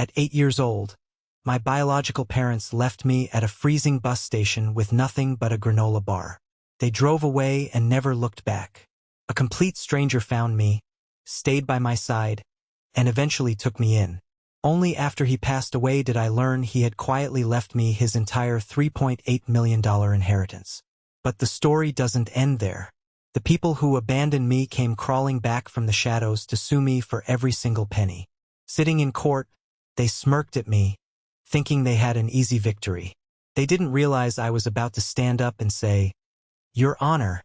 At 8 years old, my biological parents left me at a freezing bus station with nothing but a granola bar. They drove away and never looked back. A complete stranger found me, stayed by my side, and eventually took me in. Only after he passed away did I learn he had quietly left me his entire $3.8 million inheritance. But the story doesn't end there. The people who abandoned me came crawling back from the shadows to sue me for every single penny. Sitting in court, they smirked at me, thinking they had an easy victory. They didn't realize I was about to stand up and say, "Your Honor,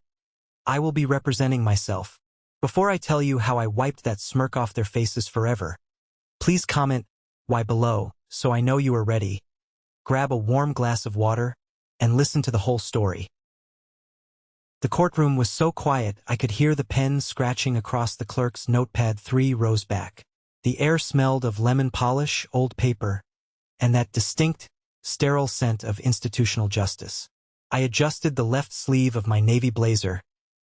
I will be representing myself." Before I tell you how I wiped that smirk off their faces forever, please comment "Why" below so I know you are ready. Grab a warm glass of water and listen to the whole story. The courtroom was so quiet I could hear the pen scratching across the clerk's notepad 3 rows back. The air smelled of lemon polish, old paper, and that distinct, sterile scent of institutional justice. I adjusted the left sleeve of my navy blazer,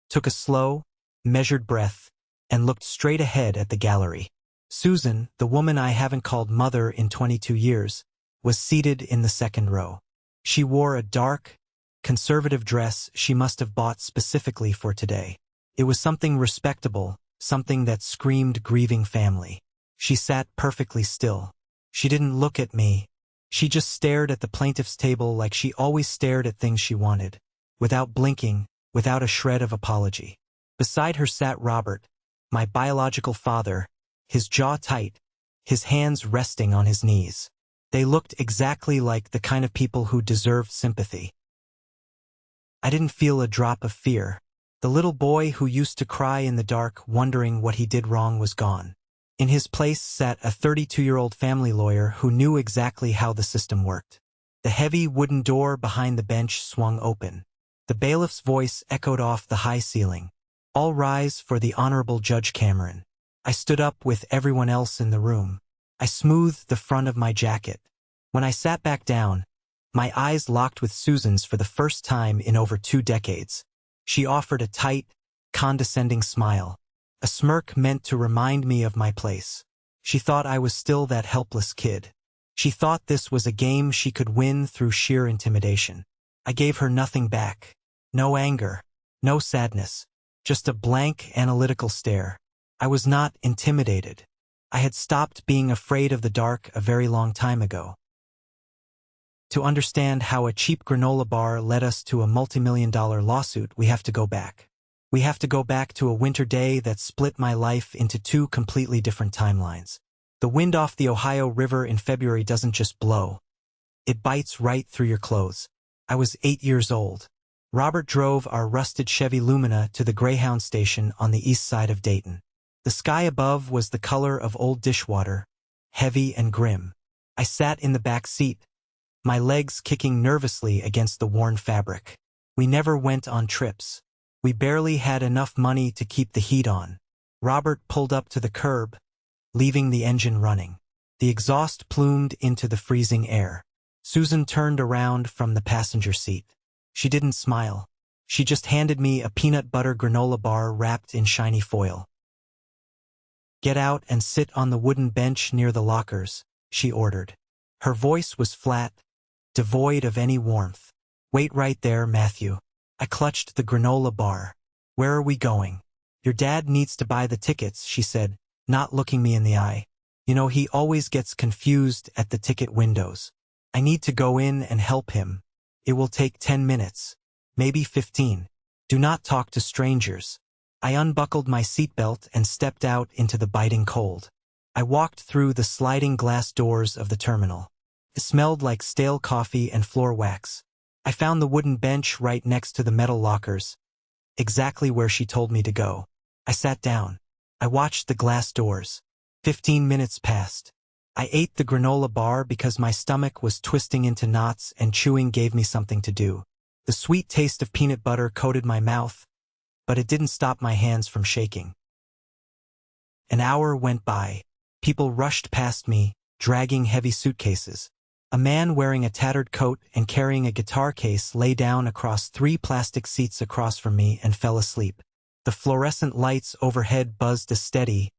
took a slow, measured breath, and looked straight ahead at the gallery. Susan, the woman I haven't called mother in 22 years, was seated in the second row. She wore a dark, conservative dress she must have bought specifically for today. It was something respectable, something that screamed grieving family. She sat perfectly still. She didn't look at me. She just stared at the plaintiff's table like she always stared at things she wanted, without blinking, without a shred of apology. Beside her sat Robert, my biological father, his jaw tight, his hands resting on his knees. They looked exactly like the kind of people who deserved sympathy. I didn't feel a drop of fear. The little boy who used to cry in the dark wondering what he did wrong was gone. In his place sat a 32-year-old family lawyer who knew exactly how the system worked. The heavy wooden door behind the bench swung open. The bailiff's voice echoed off the high ceiling. "All rise for the Honorable Judge Cameron." I stood up with everyone else in the room. I smoothed the front of my jacket. When I sat back down, my eyes locked with Susan's for the first time in over 2 decades. She offered a tight, condescending smile. A smirk meant to remind me of my place. She thought I was still that helpless kid. She thought this was a game she could win through sheer intimidation. I gave her nothing back. No anger, no sadness, just a blank, analytical stare. I was not intimidated. I had stopped being afraid of the dark a very long time ago. To understand how a cheap granola bar led us to a multi-million-dollar lawsuit, we have to go back. We have to go back to a winter day that split my life into 2 completely different timelines. The wind off the Ohio River in February doesn't just blow. It bites right through your clothes. I was 8 years old. Robert drove our rusted Chevy Lumina to the Greyhound station on the east side of Dayton. The sky above was the color of old dishwater, heavy and grim. I sat in the back seat, my legs kicking nervously against the worn fabric. We never went on trips. We barely had enough money to keep the heat on. Robert pulled up to the curb, leaving the engine running. The exhaust plumed into the freezing air. Susan turned around from the passenger seat. She didn't smile. She just handed me a peanut butter granola bar wrapped in shiny foil. "Get out and sit on the wooden bench near the lockers," she ordered. Her voice was flat, devoid of any warmth. "Wait right there, Matthew." I clutched the granola bar. "Where are we going?" "Your dad needs to buy the tickets," she said, not looking me in the eye. "You know, he always gets confused at the ticket windows. I need to go in and help him. It will take 10 minutes, maybe 15. Do not talk to strangers." I unbuckled my seatbelt and stepped out into the biting cold. I walked through the sliding glass doors of the terminal. It smelled like stale coffee and floor wax. I found the wooden bench right next to the metal lockers, exactly where she told me to go. I sat down. I watched the glass doors. 15 minutes passed. I ate the granola bar because my stomach was twisting into knots and chewing gave me something to do. The sweet taste of peanut butter coated my mouth, but it didn't stop my hands from shaking. An hour went by. People rushed past me, dragging heavy suitcases. A man wearing a tattered coat and carrying a guitar case lay down across 3 plastic seats across from me and fell asleep. The fluorescent lights overhead buzzed a steady,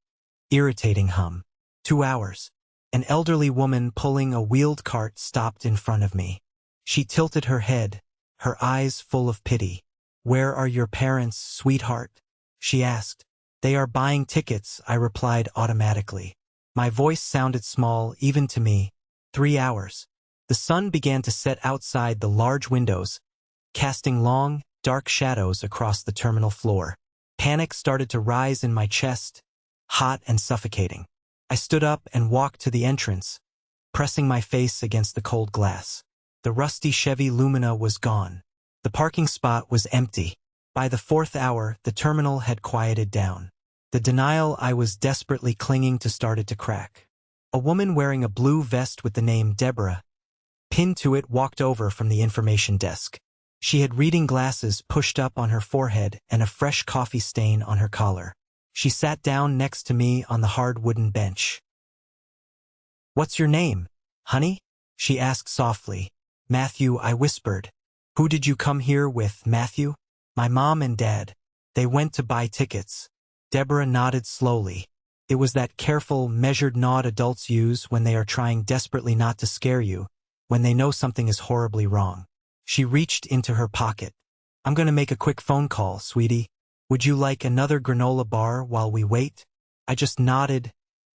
irritating hum. 2 hours. An elderly woman pulling a wheeled cart stopped in front of me. She tilted her head, her eyes full of pity. "Where are your parents, sweetheart?" she asked. "They are buying tickets," I replied automatically. My voice sounded small even to me. 3 hours. The sun began to set outside the large windows, casting long, dark shadows across the terminal floor. Panic started to rise in my chest, hot and suffocating. I stood up and walked to the entrance, pressing my face against the cold glass. The rusty Chevy Lumina was gone. The parking spot was empty. By the 4th hour, the terminal had quieted down. The denial I was desperately clinging to started to crack. A woman wearing a blue vest with the name Deborah pinned to it walked over from the information desk. She had reading glasses pushed up on her forehead and a fresh coffee stain on her collar. She sat down next to me on the hard wooden bench. "What's your name, honey?" she asked softly. "Matthew," I whispered. "Who did you come here with, Matthew?" "My mom and dad. They went to buy tickets." Deborah nodded slowly. It was that careful, measured nod adults use when they are trying desperately not to scare you, when they know something is horribly wrong. She reached into her pocket. "I'm going to make a quick phone call, sweetie. Would you like another granola bar while we wait?" I just nodded,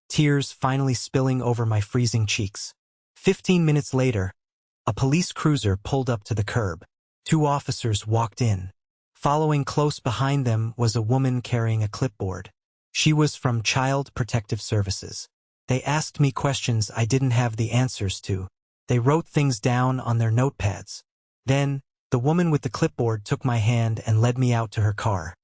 tears finally spilling over my freezing cheeks. 15 minutes later, a police cruiser pulled up to the curb. 2 officers walked in. Following close behind them was a woman carrying a clipboard. She was from Child Protective Services. They asked me questions I didn't have the answers to. They wrote things down on their notepads. Then, the woman with the clipboard took my hand and led me out to her car.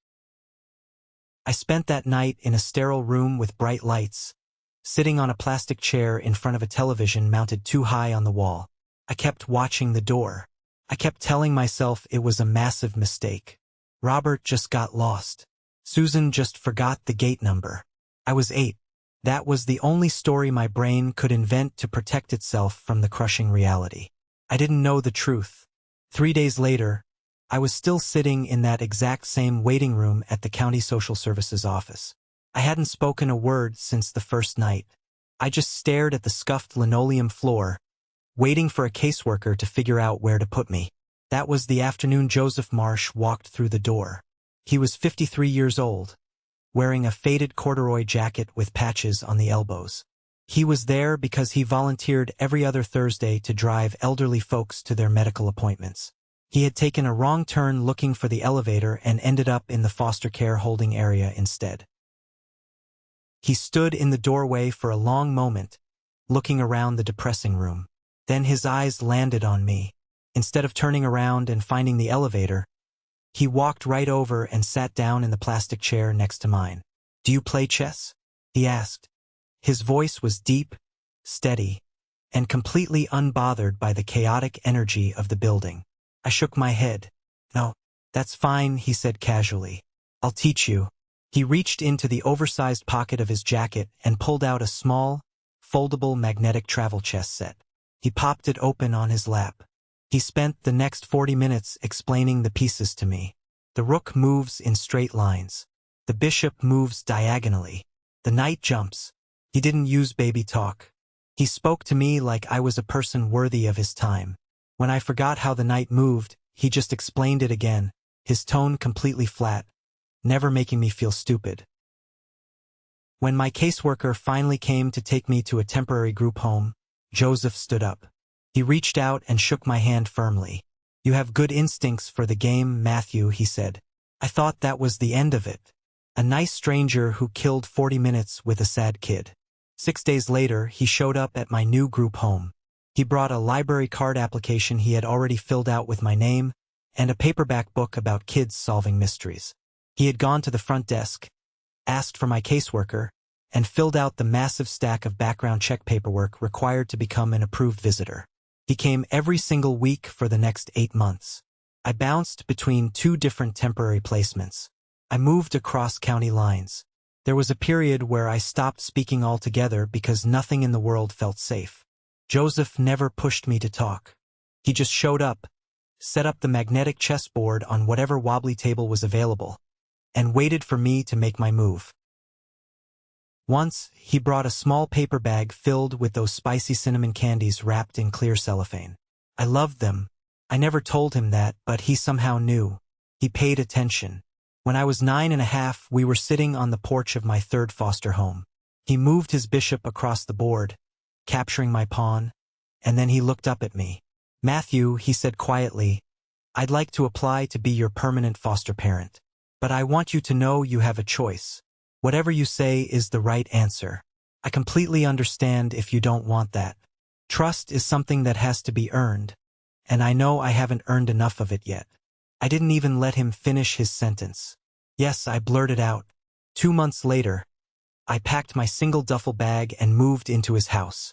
I spent that night in a sterile room with bright lights, sitting on a plastic chair in front of a television mounted too high on the wall. I kept watching the door. I kept telling myself it was a massive mistake. Robert just got lost. Susan just forgot the gate number. I was 8. That was the only story my brain could invent to protect itself from the crushing reality. I didn't know the truth. 3 days later, I was still sitting in that exact same waiting room at the county social services office. I hadn't spoken a word since the first night. I just stared at the scuffed linoleum floor, waiting for a caseworker to figure out where to put me. That was the afternoon Joseph Marsh walked through the door. He was 53 years old, wearing a faded corduroy jacket with patches on the elbows. He was there because he volunteered every other Thursday to drive elderly folks to their medical appointments. He had taken a wrong turn looking for the elevator and ended up in the foster care holding area instead. He stood in the doorway for a long moment, looking around the depressing room. Then his eyes landed on me. Instead of turning around and finding the elevator, he walked right over and sat down in the plastic chair next to mine. "Do you play chess?" he asked. His voice was deep, steady, and completely unbothered by the chaotic energy of the building. I shook my head. "No, that's fine," he said casually. "I'll teach you." He reached into the oversized pocket of his jacket and pulled out a small, foldable magnetic travel chess set. He popped it open on his lap. He spent the next 40 minutes explaining the pieces to me. The rook moves in straight lines. The bishop moves diagonally. The knight jumps. He didn't use baby talk. He spoke to me like I was a person worthy of his time. When I forgot how the knight moved, he just explained it again, his tone completely flat, never making me feel stupid. When my caseworker finally came to take me to a temporary group home, Joseph stood up. He reached out and shook my hand firmly. "You have good instincts for the game, Matthew," he said. I thought that was the end of it. A nice stranger who killed 40 minutes with a sad kid. 6 days later, he showed up at my new group home. He brought a library card application he had already filled out with my name and a paperback book about kids solving mysteries. He had gone to the front desk, asked for my caseworker, and filled out the massive stack of background check paperwork required to become an approved visitor. He came every single week for the next 8 months. I bounced between 2 different temporary placements. I moved across county lines. There was a period where I stopped speaking altogether because nothing in the world felt safe. Joseph never pushed me to talk. He just showed up, set up the magnetic chessboard on whatever wobbly table was available, and waited for me to make my move. Once, he brought a small paper bag filled with those spicy cinnamon candies wrapped in clear cellophane. I loved them. I never told him that, but he somehow knew. He paid attention. When I was 9.5, we were sitting on the porch of my third foster home. He moved his bishop across the board, capturing my pawn, and then he looked up at me. "Matthew," he said quietly, "I'd like to apply to be your permanent foster parent. But I want you to know you have a choice. Whatever you say is the right answer. I completely understand if you don't want that. Trust is something that has to be earned, and I know I haven't earned enough of it yet." I didn't even let him finish his sentence. Yes, I blurted out. 2 months later, I packed my single duffel bag and moved into his house.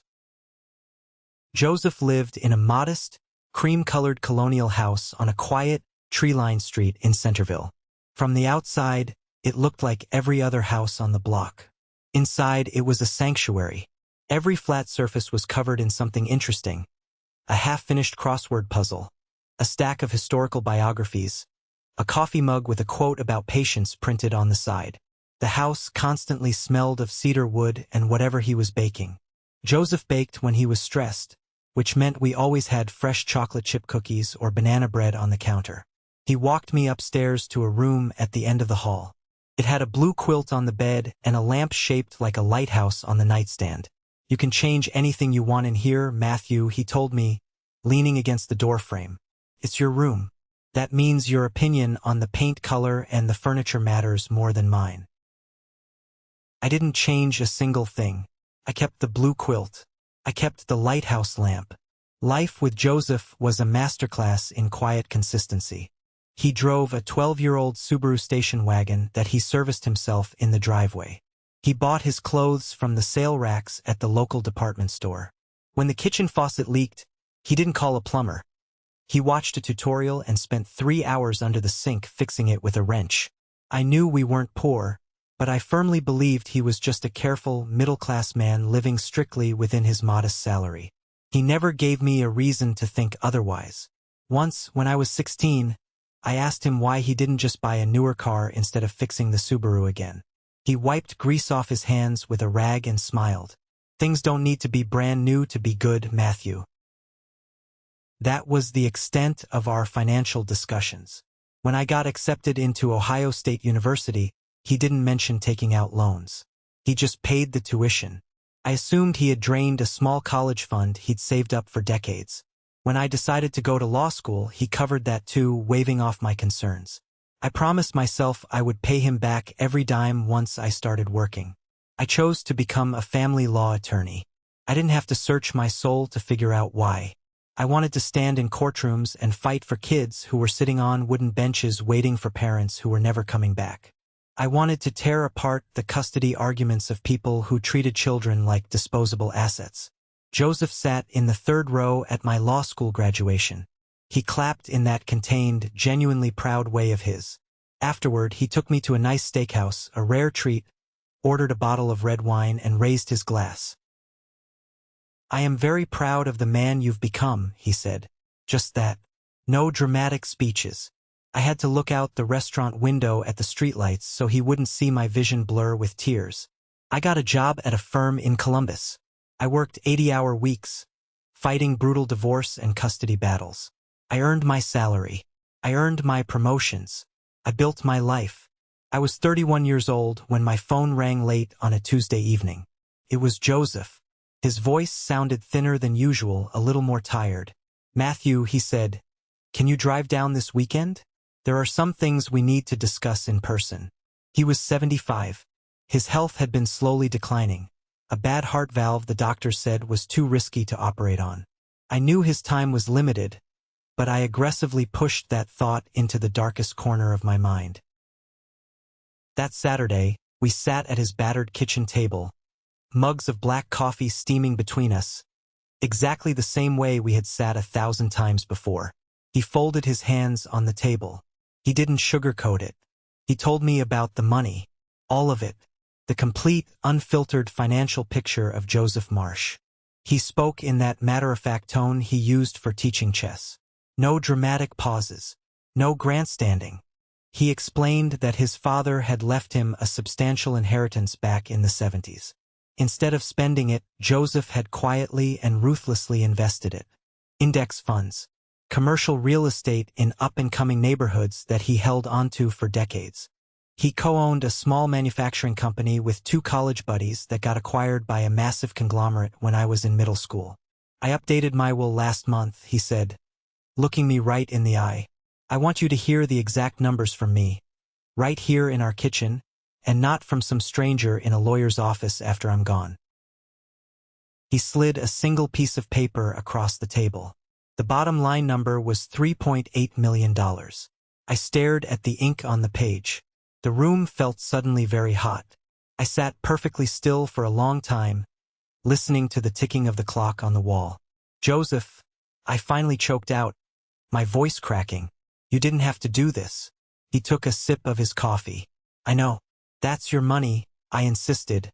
Joseph lived in a modest, cream-colored colonial house on a quiet, tree-lined street in Centerville. From the outside, it looked like every other house on the block. Inside, it was a sanctuary. Every flat surface was covered in something interesting: a half-finished crossword puzzle, a stack of historical biographies, a coffee mug with a quote about patience printed on the side. The house constantly smelled of cedar wood and whatever he was baking. Joseph baked when he was stressed, which meant we always had fresh chocolate chip cookies or banana bread on the counter. He walked me upstairs to a room at the end of the hall. It had a blue quilt on the bed and a lamp shaped like a lighthouse on the nightstand. "You can change anything you want in here, Matthew," he told me, leaning against the doorframe. "It's your room. That means your opinion on the paint color and the furniture matters more than mine." I didn't change a single thing. I kept the blue quilt. I kept the lighthouse lamp. Life with Joseph was a masterclass in quiet consistency. He drove a 12-year-old Subaru station wagon that he serviced himself in the driveway. He bought his clothes from the sale racks at the local department store. When the kitchen faucet leaked, he didn't call a plumber. He watched a tutorial and spent 3 hours under the sink fixing it with a wrench. I knew we weren't poor, but I firmly believed he was just a careful, middle-class man living strictly within his modest salary. He never gave me a reason to think otherwise. Once, when I was 16, I asked him why he didn't just buy a newer car instead of fixing the Subaru again. He wiped grease off his hands with a rag and smiled. "Things don't need to be brand new to be good, Matthew." That was the extent of our financial discussions. When I got accepted into Ohio State University, he didn't mention taking out loans. He just paid the tuition. I assumed he had drained a small college fund he'd saved up for decades. When I decided to go to law school, he covered that too, waving off my concerns. I promised myself I would pay him back every dime once I started working. I chose to become a family law attorney. I didn't have to search my soul to figure out why. I wanted to stand in courtrooms and fight for kids who were sitting on wooden benches waiting for parents who were never coming back. I wanted to tear apart the custody arguments of people who treated children like disposable assets. Joseph sat in the third row at my law school graduation. He clapped in that contained, genuinely proud way of his. Afterward, he took me to a nice steakhouse, a rare treat, ordered a bottle of red wine, and raised his glass. "I am very proud of the man you've become," he said. Just that. No dramatic speeches. I had to look out the restaurant window at the streetlights so he wouldn't see my vision blur with tears. I got a job at a firm in Columbus. I worked 80-hour weeks, fighting brutal divorce and custody battles. I earned my salary. I earned my promotions. I built my life. I was 31 years old when my phone rang late on a Tuesday evening. It was Joseph. His voice sounded thinner than usual, a little more tired. "Matthew," he said, "can you drive down this weekend? There are some things we need to discuss in person." He was 75. His health had been slowly declining. A bad heart valve, the doctor said, was too risky to operate on. I knew his time was limited, but I aggressively pushed that thought into the darkest corner of my mind. That Saturday, we sat at his battered kitchen table, mugs of black coffee steaming between us, exactly the same way we had sat 1,000 times before. He folded his hands on the table. He didn't sugarcoat it. He told me about the money, all of it, the complete, unfiltered financial picture of Joseph Marsh. He spoke in that matter-of-fact tone he used for teaching chess. No dramatic pauses, no grandstanding. He explained that his father had left him a substantial inheritance back in the 70s. Instead of spending it, Joseph had quietly and ruthlessly invested it. Index funds, commercial real estate in up-and-coming neighborhoods that he held onto for decades. He co-owned a small manufacturing company with 2 college buddies that got acquired by a massive conglomerate when I was in middle school. I updated my will last month, he said, looking me right in the eye. I want you to hear the exact numbers from me, right here in our kitchen, and not from some stranger in a lawyer's office after I'm gone. He slid a single piece of paper across the table. The bottom line number was $3.8 million. I stared at the ink on the page. The room felt suddenly very hot. I sat perfectly still for a long time, listening to the ticking of the clock on the wall. Joseph, I finally choked out, my voice cracking. You didn't have to do this. He took a sip of his coffee. I know. That's your money, I insisted,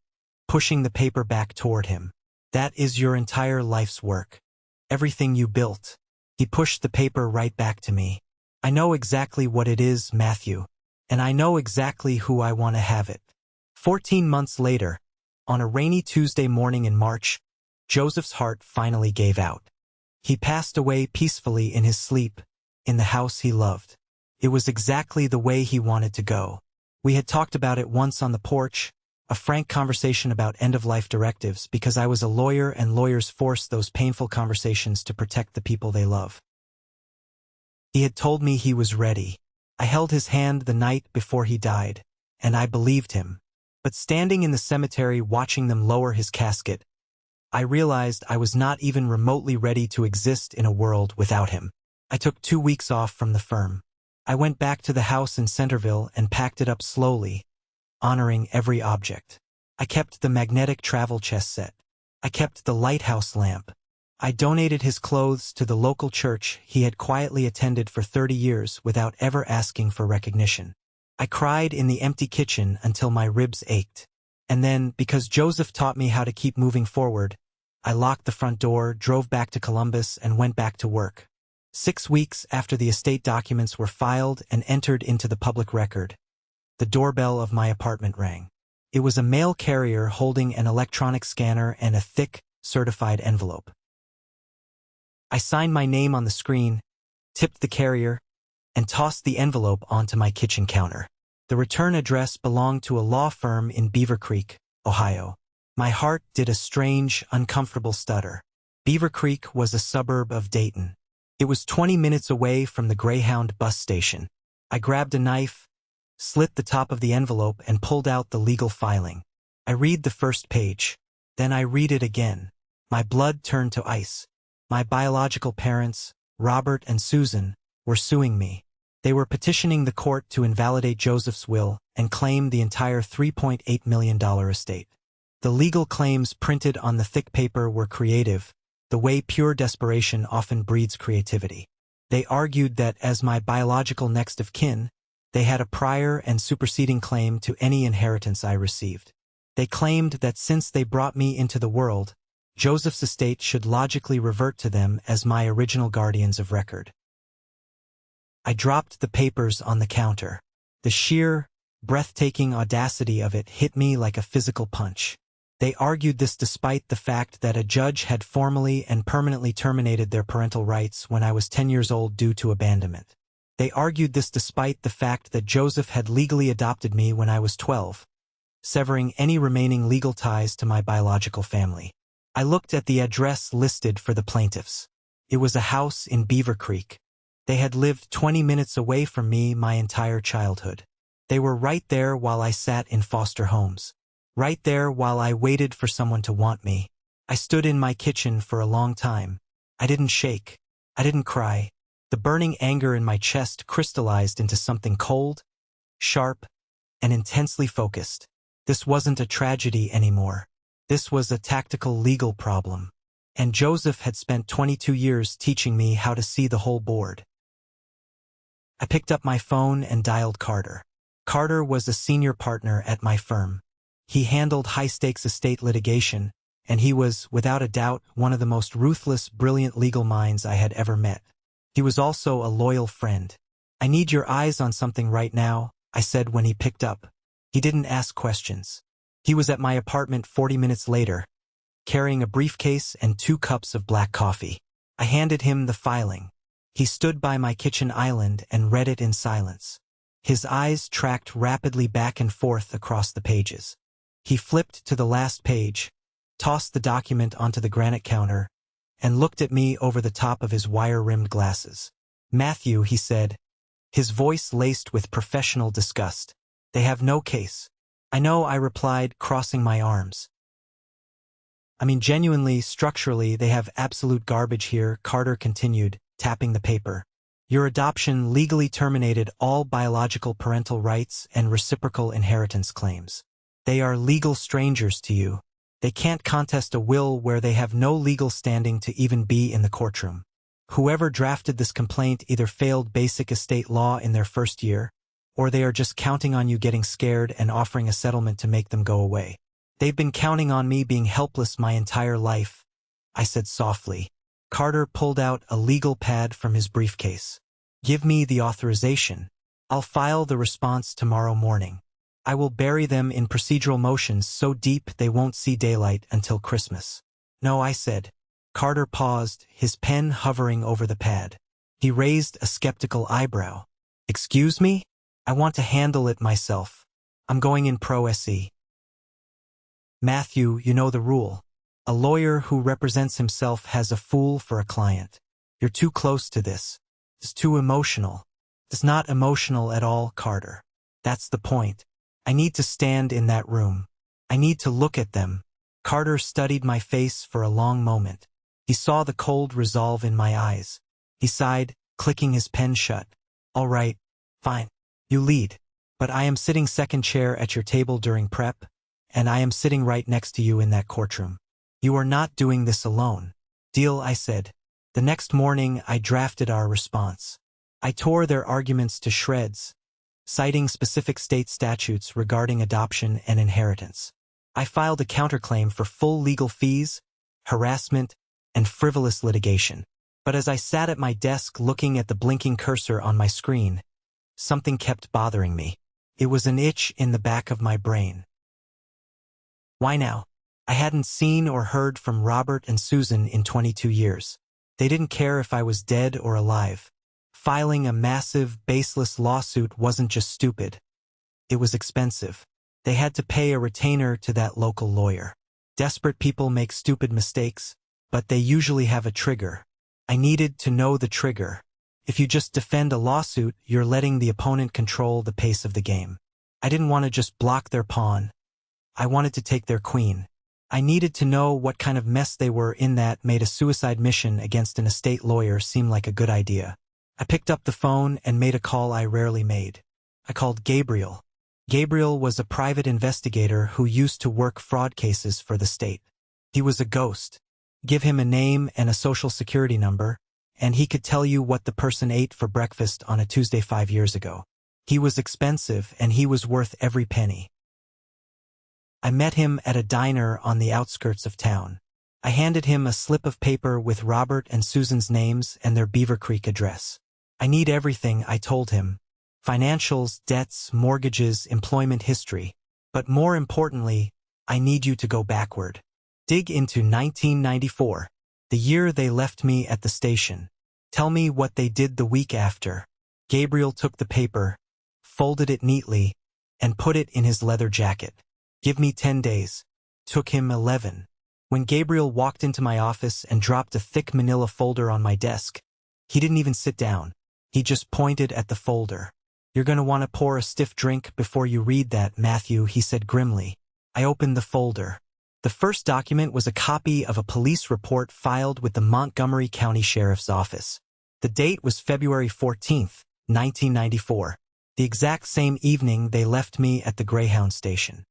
pushing the paper back toward him. That is your entire life's work. Everything you built. He pushed the paper right back to me. I know exactly what it is, Matthew, and I know exactly who I want to have it. 14 months later, on a rainy Tuesday morning in March, Joseph's heart finally gave out. He passed away peacefully in his sleep, in the house he loved. It was exactly the way he wanted to go. We had talked about it once on the porch, a frank conversation about end-of-life directives, because I was a lawyer and lawyers force those painful conversations to protect the people they love. He had told me he was ready. I held his hand the night before he died, and I believed him. But standing in the cemetery watching them lower his casket, I realized I was not even remotely ready to exist in a world without him. I took 2 weeks off from the firm. I went back to the house in Centerville and packed it up slowly, honoring every object. I kept the magnetic travel chess set. I kept the lighthouse lamp. I donated his clothes to the local church he had quietly attended for 30 years without ever asking for recognition. I cried in the empty kitchen until my ribs ached. And then, because Joseph taught me how to keep moving forward, I locked the front door, drove back to Columbus, and went back to work. 6 weeks after the estate documents were filed and entered into the public record, the doorbell of my apartment rang. It was a mail carrier holding an electronic scanner and a thick, certified envelope. I signed my name on the screen, tipped the carrier, and tossed the envelope onto my kitchen counter. The return address belonged to a law firm in Beaver Creek, Ohio. My heart did a strange, uncomfortable stutter. Beaver Creek was a suburb of Dayton. It was 20 minutes away from the Greyhound bus station. I grabbed a knife, slit the top of the envelope, and pulled out the legal filing. I read the first page. Then I read it again. My blood turned to ice. My biological parents, Robert and Susan, were suing me. They were petitioning the court to invalidate Joseph's will and claim the entire $3.8 million estate. The legal claims printed on the thick paper were creative, the way pure desperation often breeds creativity. They argued that as my biological next of kin, they had a prior and superseding claim to any inheritance I received. They claimed that since they brought me into the world, Joseph's estate should logically revert to them as my original guardians of record. I dropped the papers on the counter. The sheer, breathtaking audacity of it hit me like a physical punch. They argued this despite the fact that a judge had formally and permanently terminated their parental rights when I was 10 years old due to abandonment. They argued this despite the fact that Joseph had legally adopted me when I was 12, severing any remaining legal ties to my biological family. I looked at the address listed for the plaintiffs. It was a house in Beaver Creek. They had lived 20 minutes away from me my entire childhood. They were right there while I sat in foster homes. Right there while I waited for someone to want me. I stood in my kitchen for a long time. I didn't shake. I didn't cry. The burning anger in my chest crystallized into something cold, sharp, and intensely focused. This wasn't a tragedy anymore. This was a tactical legal problem. And Joseph had spent 22 years teaching me how to see the whole board. I picked up my phone and dialed Carter. Carter was a senior partner at my firm. He handled high-stakes estate litigation, and he was, without a doubt, one of the most ruthless, brilliant legal minds I had ever met. He was also a loyal friend. "I need your eyes on something right now," I said when he picked up. He didn't ask questions. He was at my apartment 40 minutes later, carrying a briefcase and 2 cups of black coffee. I handed him the filing. He stood by my kitchen island and read it in silence. His eyes tracked rapidly back and forth across the pages. He flipped to the last page, tossed the document onto the granite counter, and looked at me over the top of his wire-rimmed glasses. "Matthew," he said, his voice laced with professional disgust, "they have no case." "I know," I replied, crossing my arms. "I mean, genuinely, structurally, they have absolute garbage here," Carter continued, tapping the paper. "Your adoption legally terminated all biological parental rights and reciprocal inheritance claims. They are legal strangers to you. They can't contest a will where they have no legal standing to even be in the courtroom. Whoever drafted this complaint either failed basic estate law in their first year, or they are just counting on you getting scared and offering a settlement to make them go away. They've been counting on me being helpless my entire life," I said softly. Carter pulled out a legal pad from his briefcase. "Give me the authorization. I'll file the response tomorrow morning. I will bury them in procedural motions so deep they won't see daylight until Christmas." "No," I said. Carter paused, his pen hovering over the pad. He raised a skeptical eyebrow. "Excuse me? I want to handle it myself. I'm going in pro se." "Matthew, you know the rule. A lawyer who represents himself has a fool for a client. You're too close to this. It's too emotional." "It's not emotional at all, Carter. That's the point. I need to stand in that room. I need to look at them." Carter studied my face for a long moment. He saw the cold resolve in my eyes. He sighed, clicking his pen shut. "All right, fine. You lead. But I am sitting second chair at your table during prep, and I am sitting right next to you in that courtroom. You are not doing this alone." "Deal," I said. The next morning, I drafted our response. I tore their arguments to shreds, citing specific state statutes regarding adoption and inheritance. I filed a counterclaim for full legal fees, harassment, and frivolous litigation. But as I sat at my desk looking at the blinking cursor on my screen, something kept bothering me. It was an itch in the back of my brain. Why now? I hadn't seen or heard from Robert and Susan in 22 years. They didn't care if I was dead or alive. Filing a massive, baseless lawsuit wasn't just stupid. It was expensive. They had to pay a retainer to that local lawyer. Desperate people make stupid mistakes, but they usually have a trigger. I needed to know the trigger. If you just defend a lawsuit, you're letting the opponent control the pace of the game. I didn't want to just block their pawn. I wanted to take their queen. I needed to know what kind of mess they were in that made a suicide mission against an estate lawyer seem like a good idea. I picked up the phone and made a call I rarely made. I called Gabriel. Gabriel was a private investigator who used to work fraud cases for the state. He was a ghost. Give him a name and a social security number, and he could tell you what the person ate for breakfast on a Tuesday 5 years ago. He was expensive, and he was worth every penny. I met him at a diner on the outskirts of town. I handed him a slip of paper with Robert and Susan's names and their Beaver Creek address. "I need everything," I told him. "Financials, debts, mortgages, employment history. But more importantly, I need you to go backward. Dig into 1994, the year they left me at the station. Tell me what they did the week after." Gabriel took the paper, folded it neatly, and put it in his leather jacket. "Give me 10 days. Took him 11. When Gabriel walked into my office and dropped a thick manila folder on my desk, he didn't even sit down. He just pointed at the folder. "You're going to want to pour a stiff drink before you read that, Matthew," he said grimly. I opened the folder. The first document was a copy of a police report filed with the Montgomery County Sheriff's Office. The date was February 14th, 1994, the exact same evening they left me at the Greyhound station.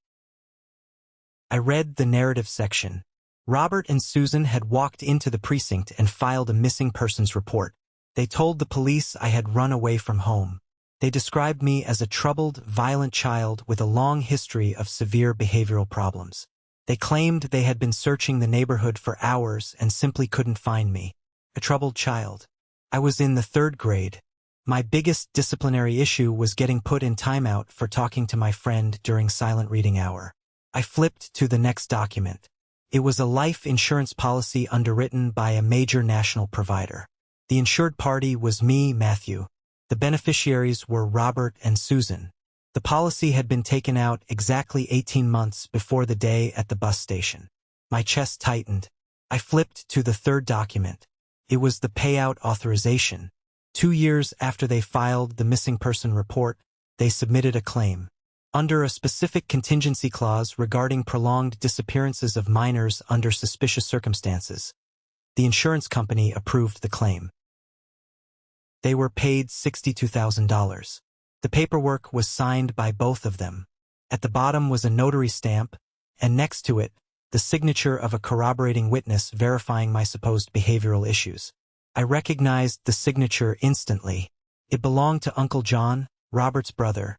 I read the narrative section. Robert and Susan had walked into the precinct and filed a missing persons report. They told the police I had run away from home. They described me as a troubled, violent child with a long history of severe behavioral problems. They claimed they had been searching the neighborhood for hours and simply couldn't find me. A troubled child. I was in the 3rd grade. My biggest disciplinary issue was getting put in timeout for talking to my friend during silent reading hour. I flipped to the next document. It was a life insurance policy underwritten by a major national provider. The insured party was me, Matthew. The beneficiaries were Robert and Susan. The policy had been taken out exactly 18 months before the day at the bus station. My chest tightened. I flipped to the third document. It was the payout authorization. 2 years after they filed the missing person report, they submitted a claim. Under a specific contingency clause regarding prolonged disappearances of minors under suspicious circumstances, the insurance company approved the claim. They were paid $62,000. The paperwork was signed by both of them. At the bottom was a notary stamp, and next to it, the signature of a corroborating witness verifying my supposed behavioral issues. I recognized the signature instantly. It belonged to Uncle John, Robert's brother,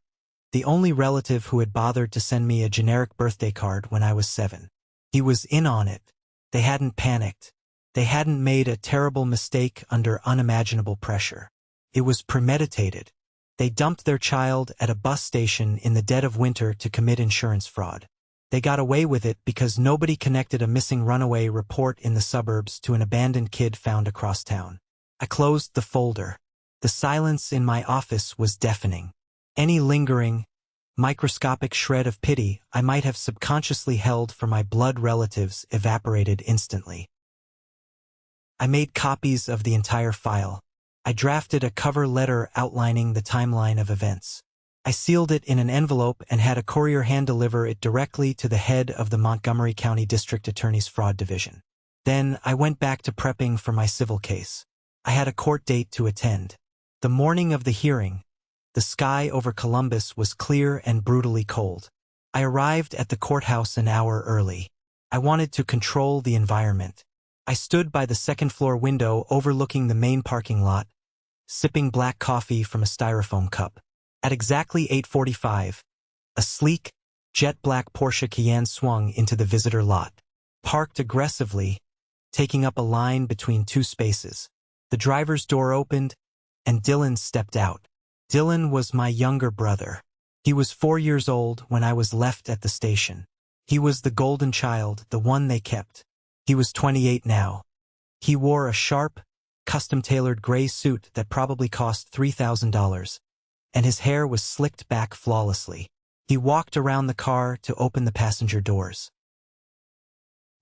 the only relative who had bothered to send me a generic birthday card when I was 7. He was in on it. They hadn't panicked. They hadn't made a terrible mistake under unimaginable pressure. It was premeditated. They dumped their child at a bus station in the dead of winter to commit insurance fraud. They got away with it because nobody connected a missing runaway report in the suburbs to an abandoned kid found across town. I closed the folder. The silence in my office was deafening. Any lingering, microscopic shred of pity I might have subconsciously held for my blood relatives evaporated instantly. I made copies of the entire file. I drafted a cover letter outlining the timeline of events. I sealed it in an envelope and had a courier hand-deliver it directly to the head of the Montgomery County District Attorney's Fraud Division. Then I went back to prepping for my civil case. I had a court date to attend. The morning of the hearing, the sky over Columbus was clear and brutally cold. I arrived at the courthouse an hour early. I wanted to control the environment. I stood by the second-floor window overlooking the main parking lot, sipping black coffee from a styrofoam cup. At exactly 8:45, a sleek, jet-black Porsche Cayenne swung into the visitor lot, parked aggressively, taking up a line between two spaces. The driver's door opened, and Dylan stepped out. Dylan was my younger brother. He was 4 years old when I was left at the station. He was the golden child, the one they kept. He was 28 now. He wore a sharp, custom-tailored gray suit that probably cost $3,000, and his hair was slicked back flawlessly. He walked around the car to open the passenger doors.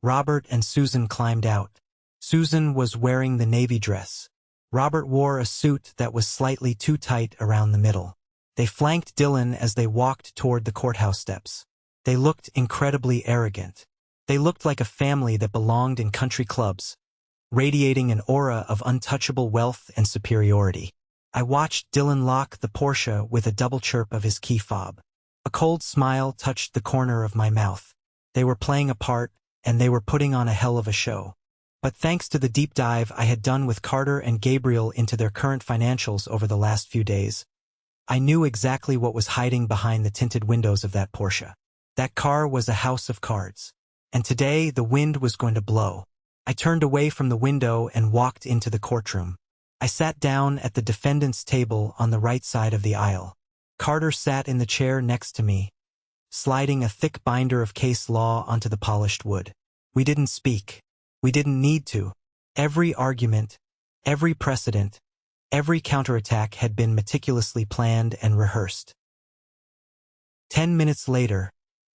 Robert and Susan climbed out. Susan was wearing the navy dress. Robert wore a suit that was slightly too tight around the middle. They flanked Dylan as they walked toward the courthouse steps. They looked incredibly arrogant. They looked like a family that belonged in country clubs, radiating an aura of untouchable wealth and superiority. I watched Dylan lock the Porsche with a double chirp of his key fob. A cold smile touched the corner of my mouth. They were playing a part, and they were putting on a hell of a show. But thanks to the deep dive I had done with Carter and Gabriel into their current financials over the last few days, I knew exactly what was hiding behind the tinted windows of that Porsche. That car was a house of cards. And today the wind was going to blow. I turned away from the window and walked into the courtroom. I sat down at the defendant's table on the right side of the aisle. Carter sat in the chair next to me, sliding a thick binder of case law onto the polished wood. We didn't speak. We didn't need to. Every argument, every precedent, every counterattack had been meticulously planned and rehearsed. 10 minutes later,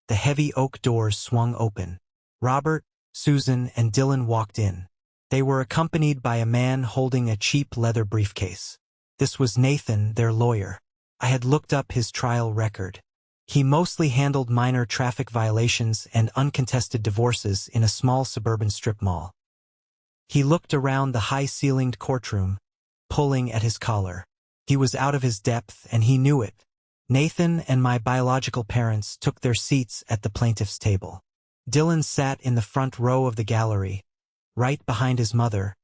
the heavy oak doors swung open. Robert, Susan, and Dylan walked in. They were accompanied by a man holding a cheap leather briefcase. This was Nathan, their lawyer. I had looked up his trial record. He mostly handled minor traffic violations and uncontested divorces in a small suburban strip mall. He looked around the high-ceilinged courtroom, pulling at his collar. He was out of his depth, and he knew it. Nathan and my biological parents took their seats at the plaintiff's table. Dylan sat in the front row of the gallery, right behind his mother,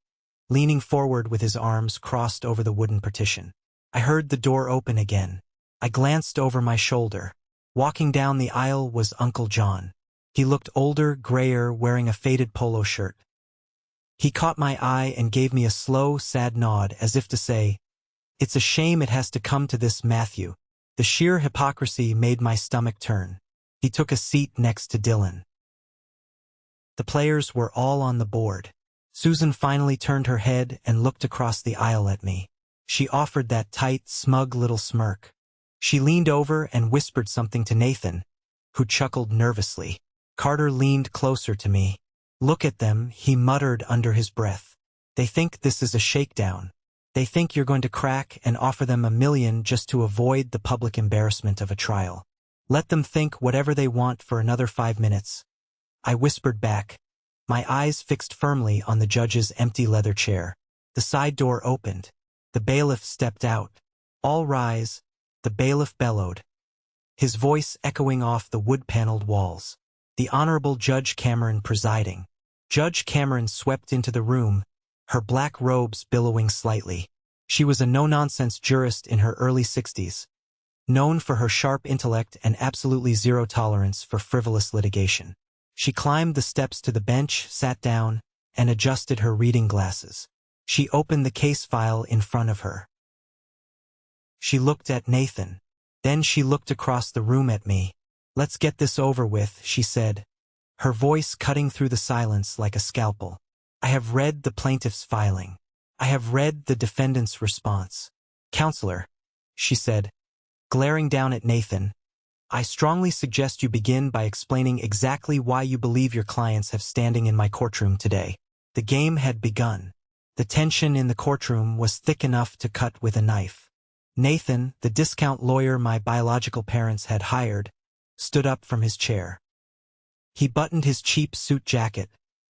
leaning forward with his arms crossed over the wooden partition. I heard the door open again. I glanced over my shoulder. Walking down the aisle was Uncle John. He looked older, grayer, wearing a faded polo shirt. He caught my eye and gave me a slow, sad nod as if to say, It's a shame it has to come to this, Matthew. The sheer hypocrisy made my stomach turn. He took a seat next to Dylan. The players were all on the board. Susan finally turned her head and looked across the aisle at me. She offered that tight, smug little smirk. She leaned over and whispered something to Nathan, who chuckled nervously. Carter leaned closer to me. "Look at them," he muttered under his breath. "They think this is a shakedown. They think you're going to crack and offer them $1 million just to avoid the public embarrassment of a trial. Let them think whatever they want for another 5 minutes." I whispered back, my eyes fixed firmly on the judge's empty leather chair. The side door opened. The bailiff stepped out. "All rise," the bailiff bellowed, his voice echoing off the wood-paneled walls. The Honorable Judge Cameron presiding. Judge Cameron swept into the room, her black robes billowing slightly. She was a no-nonsense jurist in her early 60s, known for her sharp intellect and absolutely zero tolerance for frivolous litigation. She climbed the steps to the bench, sat down, and adjusted her reading glasses. She opened the case file in front of her. She looked at Nathan. Then she looked across the room at me. "Let's get this over with," she said, her voice cutting through the silence like a scalpel. "I have read the plaintiff's filing. I have read the defendant's response. Counselor," she said, glaring down at Nathan, "I strongly suggest you begin by explaining exactly why you believe your clients have standing in my courtroom today." The game had begun. The tension in the courtroom was thick enough to cut with a knife. Nathan, the discount lawyer my biological parents had hired, stood up from his chair. He buttoned his cheap suit jacket,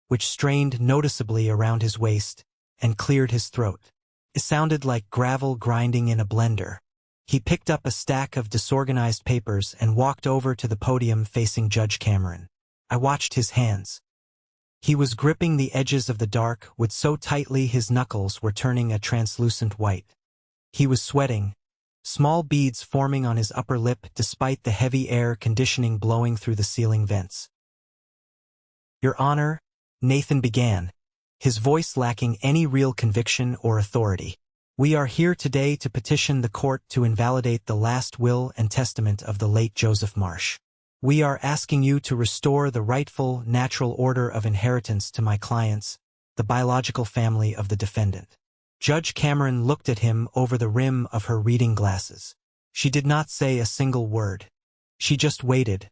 which strained noticeably around his waist, and cleared his throat. It sounded like gravel grinding in a blender. He picked up a stack of disorganized papers and walked over to the podium facing Judge Cameron. I watched his hands. He was gripping the edges of the dark wood so tightly his knuckles were turning a translucent white. He was sweating, small beads forming on his upper lip despite the heavy air conditioning blowing through the ceiling vents. "Your Honor," Nathan began, his voice lacking any real conviction or authority, "we are here today to petition the court to invalidate the last will and testament of the late Joseph Marsh. We are asking you to restore the rightful, natural order of inheritance to my clients, the biological family of the defendant." Judge Cameron looked at him over the rim of her reading glasses. She did not say a single word. She just waited,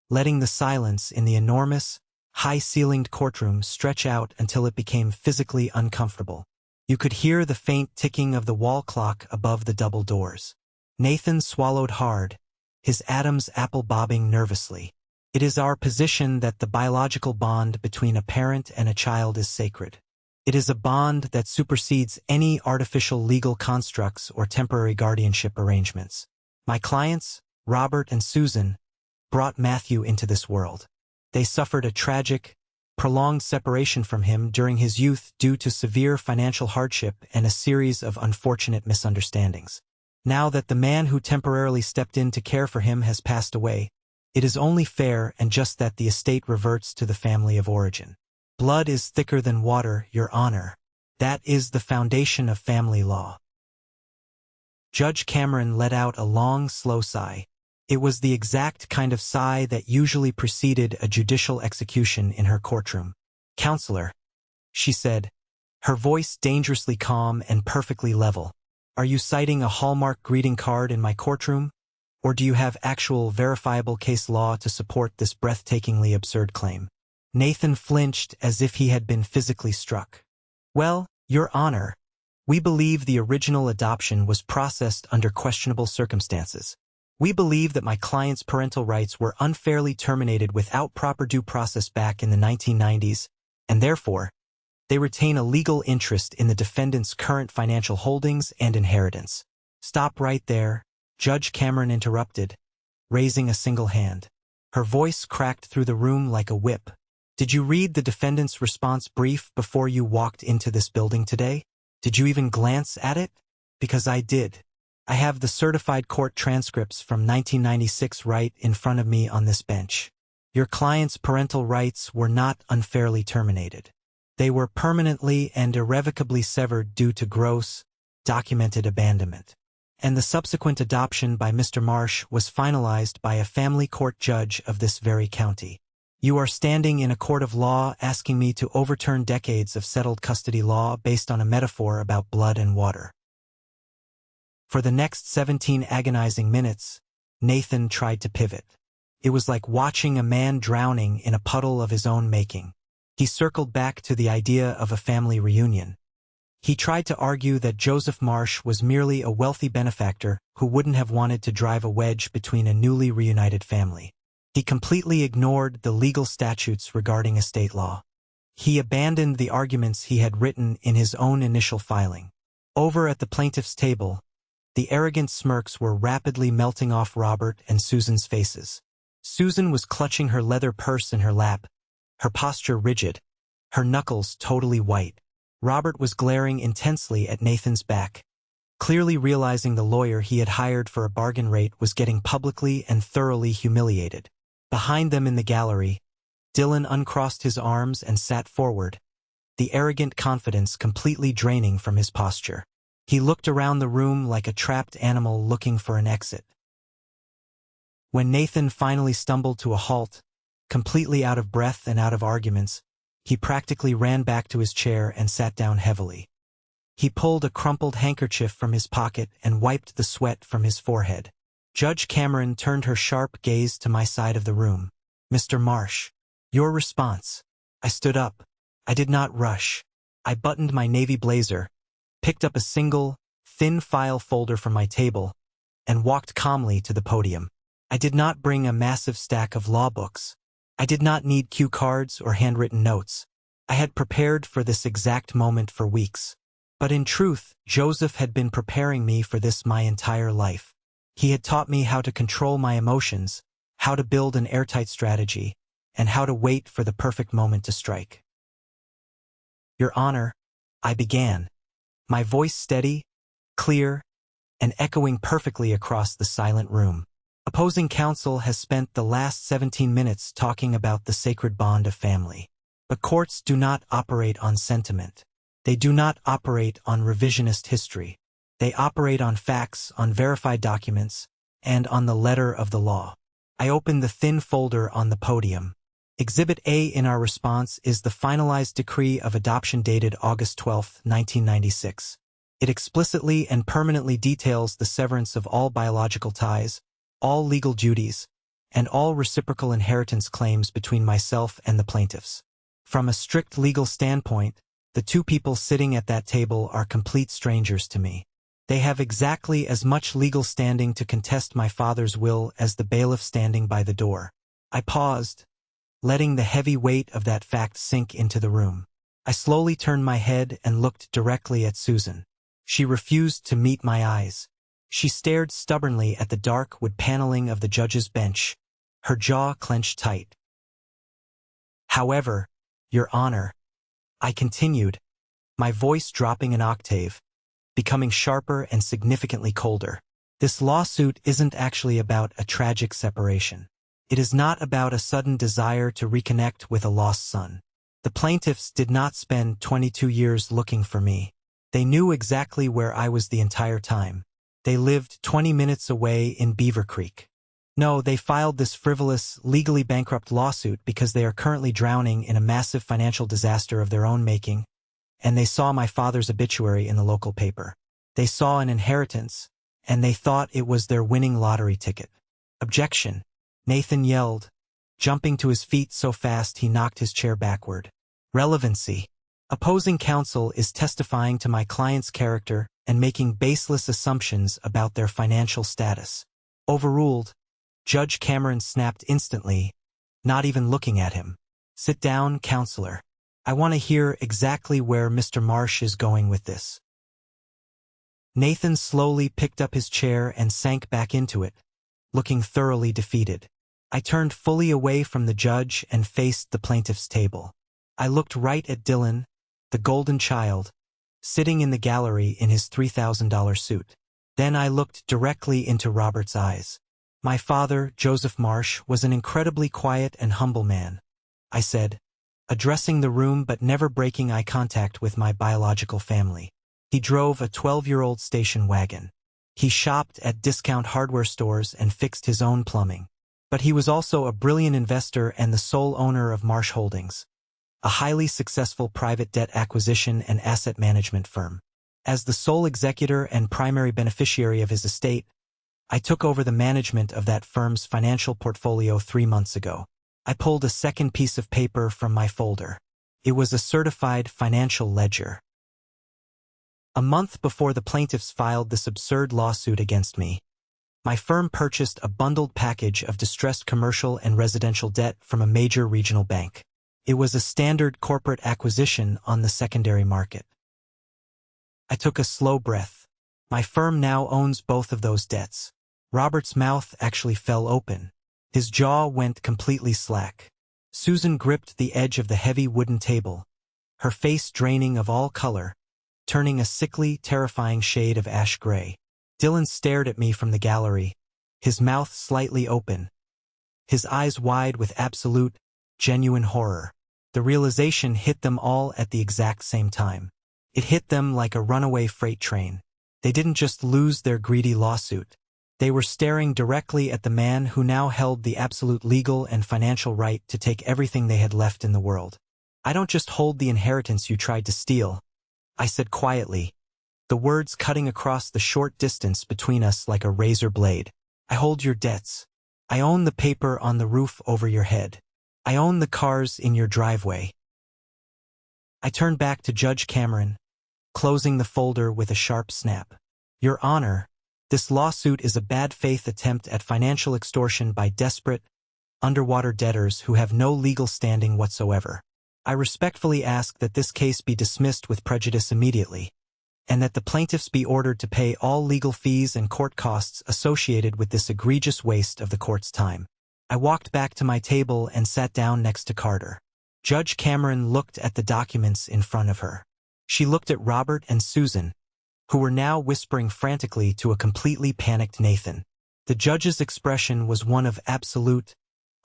letting the silence in the enormous, high-ceilinged courtroom stretch out until it became physically uncomfortable. You could hear the faint ticking of the wall clock above the double doors. Nathan swallowed hard, his Adam's apple bobbing nervously. "It is our position that the biological bond between a parent and a child is sacred. It is a bond that supersedes any artificial legal constructs or temporary guardianship arrangements. My clients, Robert and Susan, brought Matthew into this world. They suffered a tragic, prolonged separation from him during his youth due to severe financial hardship and a series of unfortunate misunderstandings. Now that the man who temporarily stepped in to care for him has passed away, it is only fair and just that the estate reverts to the family of origin. Blood is thicker than water, Your Honor. That is the foundation of family law." Judge Cameron let out a long, slow sigh. It was the exact kind of sigh that usually preceded a judicial execution in her courtroom. "Counselor," she said, her voice dangerously calm and perfectly level, "are you citing a Hallmark greeting card in my courtroom? Or do you have actual verifiable case law to support this breathtakingly absurd claim?" Nathan flinched as if he had been physically struck. "Well, Your Honor, we believe the original adoption was processed under questionable circumstances. We believe that my client's parental rights were unfairly terminated without proper due process back in the 1990s, and therefore, they retain a legal interest in the defendant's current financial holdings and inheritance." "Stop right there," Judge Cameron interrupted, raising a single hand. Her voice cracked through the room like a whip. "Did you read the defendant's response brief before you walked into this building today? Did you even glance at it? Because I did. I have the certified court transcripts from 1996 right in front of me on this bench. Your client's parental rights were not unfairly terminated. They were permanently and irrevocably severed due to gross, documented abandonment. And the subsequent adoption by Mr. Marsh was finalized by a family court judge of this very county. You are standing in a court of law asking me to overturn decades of settled custody law based on a metaphor about blood and water. For the next 17 agonizing minutes, Nathan tried to pivot. It was like watching a man drowning in a puddle of his own making. He circled back to the idea of a family reunion. He tried to argue that Joseph Marsh was merely a wealthy benefactor who wouldn't have wanted to drive a wedge between a newly reunited family. He completely ignored the legal statutes regarding estate law. He abandoned the arguments he had written in his own initial filing. Over at the plaintiff's table, the arrogant smirks were rapidly melting off Robert and Susan's faces. Susan was clutching her leather purse in her lap, her posture rigid, her knuckles totally white. Robert was glaring intensely at Nathan's back, clearly realizing the lawyer he had hired for a bargain rate was getting publicly and thoroughly humiliated. Behind them in the gallery, Dylan uncrossed his arms and sat forward, the arrogant confidence completely draining from his posture. He looked around the room like a trapped animal looking for an exit. When Nathan finally stumbled to a halt, completely out of breath and out of arguments, he practically ran back to his chair and sat down heavily. He pulled a crumpled handkerchief from his pocket and wiped the sweat from his forehead. Judge Cameron turned her sharp gaze to my side of the room. Mr. Marsh, your response. I stood up. I did not rush. I buttoned my navy blazer, picked up a single, thin file folder from my table, and walked calmly to the podium. I did not bring a massive stack of law books. I did not need cue cards or handwritten notes. I had prepared for this exact moment for weeks. But in truth, Joseph had been preparing me for this my entire life. He had taught me how to control my emotions, how to build an airtight strategy, and how to wait for the perfect moment to strike. Your Honor, I began, my voice steady, clear, and echoing perfectly across the silent room. Opposing counsel has spent the last 17 minutes talking about the sacred bond of family. But courts do not operate on sentiment. They do not operate on revisionist history. They operate on facts, on verified documents, and on the letter of the law. I opened the thin folder on the podium. Exhibit A in our response is the finalized decree of adoption dated August 12, 1996. It explicitly and permanently details the severance of all biological ties, all legal duties, and all reciprocal inheritance claims between myself and the plaintiffs. From a strict legal standpoint, the two people sitting at that table are complete strangers to me. They have exactly as much legal standing to contest my father's will as the bailiff standing by the door. I paused, letting the heavy weight of that fact sink into the room. I slowly turned my head and looked directly at Susan. She refused to meet my eyes. She stared stubbornly at the dark wood paneling of the judge's bench, her jaw clenched tight. However, Your Honor, I continued, my voice dropping an octave, becoming sharper and significantly colder. This lawsuit isn't actually about a tragic separation. It is not about a sudden desire to reconnect with a lost son. The plaintiffs did not spend 22 years looking for me. They knew exactly where I was the entire time. They lived 20 minutes away in Beaver Creek. No, they filed this frivolous, legally bankrupt lawsuit because they are currently drowning in a massive financial disaster of their own making, and they saw my father's obituary in the local paper. They saw an inheritance, and they thought it was their winning lottery ticket. Objection, Nathan yelled, jumping to his feet so fast he knocked his chair backward. Relevancy. Opposing counsel is testifying to my client's character and making baseless assumptions about their financial status. Overruled. Judge Cameron snapped instantly, not even looking at him. Sit down, counselor. I want to hear exactly where Mr. Marsh is going with this. Nathan slowly picked up his chair and sank back into it, looking thoroughly defeated. I turned fully away from the judge and faced the plaintiff's table. I looked right at Dylan, the golden child, sitting in the gallery in his $3,000 suit. Then I looked directly into Robert's eyes. My father, Joseph Marsh, was an incredibly quiet and humble man, I said, addressing the room but never breaking eye contact with my biological family. He drove a 12-year-old station wagon. He shopped at discount hardware stores and fixed his own plumbing. But he was also a brilliant investor and the sole owner of Marsh Holdings, a highly successful private debt acquisition and asset management firm. As the sole executor and primary beneficiary of his estate, I took over the management of that firm's financial portfolio 3 months ago. I pulled a second piece of paper from my folder. It was a certified financial ledger. A month before the plaintiffs filed this absurd lawsuit against me, my firm purchased a bundled package of distressed commercial and residential debt from a major regional bank. It was a standard corporate acquisition on the secondary market. I took a slow breath. My firm now owns both of those debts. Robert's mouth actually fell open. His jaw went completely slack. Susan gripped the edge of the heavy wooden table, her face draining of all color, turning a sickly, terrifying shade of ash gray. Dylan stared at me from the gallery, his mouth slightly open, his eyes wide with absolute, genuine horror. The realization hit them all at the exact same time. It hit them like a runaway freight train. They didn't just lose their greedy lawsuit. They were staring directly at the man who now held the absolute legal and financial right to take everything they had left in the world. "I don't just hold the inheritance you tried to steal," I said quietly, the words cutting across the short distance between us like a razor blade. "I hold your debts. I own the paper on the roof over your head. I own the cars in your driveway." I turned back to Judge Cameron, closing the folder with a sharp snap. "Your Honor, this lawsuit is a bad faith attempt at financial extortion by desperate, underwater debtors who have no legal standing whatsoever. I respectfully ask that this case be dismissed with prejudice immediately, and that the plaintiffs be ordered to pay all legal fees and court costs associated with this egregious waste of the court's time." I walked back to my table and sat down next to Carter. Judge Cameron looked at the documents in front of her. She looked at Robert and Susan, who were now whispering frantically to a completely panicked Nathan. The judge's expression was one of absolute,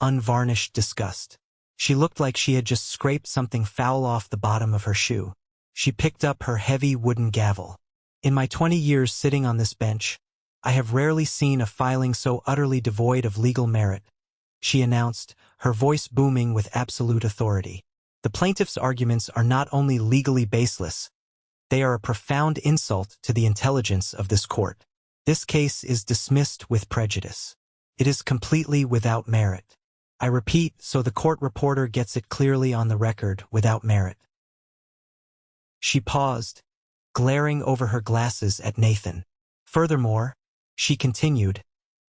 unvarnished disgust. She looked like she had just scraped something foul off the bottom of her shoe. She picked up her heavy wooden gavel. "In my 20 years sitting on this bench, I have rarely seen a filing so utterly devoid of legal merit," she announced, her voice booming with absolute authority. "The plaintiff's arguments are not only legally baseless, they are a profound insult to the intelligence of this court. This case is dismissed with prejudice. It is completely without merit. I repeat, so the court reporter gets it clearly on the record, without merit." She paused, glaring over her glasses at Nathan. "Furthermore," she continued,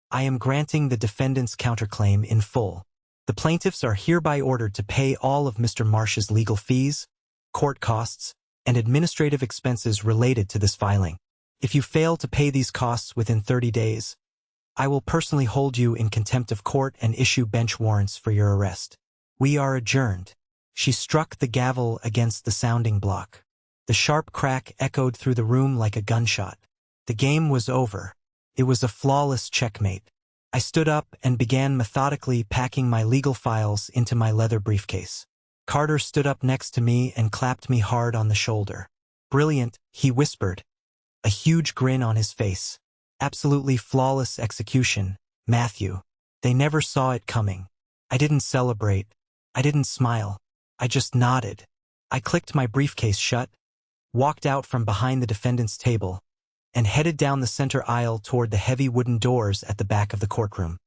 "I am granting the defendant's counterclaim in full. The plaintiffs are hereby ordered to pay all of Mr. Marsh's legal fees, court costs, and administrative expenses related to this filing. If you fail to pay these costs within 30 days, I will personally hold you in contempt of court and issue bench warrants for your arrest. We are adjourned." She struck the gavel against the sounding block. The sharp crack echoed through the room like a gunshot. The game was over. It was a flawless checkmate. I stood up and began methodically packing my legal files into my leather briefcase. Carter stood up next to me and clapped me hard on the shoulder. "Brilliant," he whispered, a huge grin on his face. "Absolutely flawless execution, Matthew. They never saw it coming." I didn't celebrate. I didn't smile. I just nodded. I clicked my briefcase shut, walked out from behind the defendant's table, and headed down the center aisle toward the heavy wooden doors at the back of the courtroom.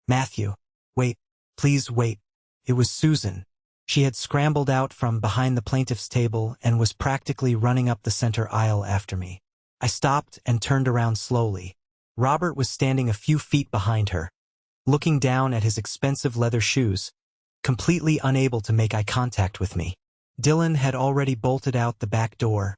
"Matthew, wait, please wait." It was Susan. She had scrambled out from behind the plaintiff's table and was practically running up the center aisle after me. I stopped and turned around slowly. Robert was standing a few feet behind her, looking down at his expensive leather shoes, completely unable to make eye contact with me. Dylan had already bolted out the back door,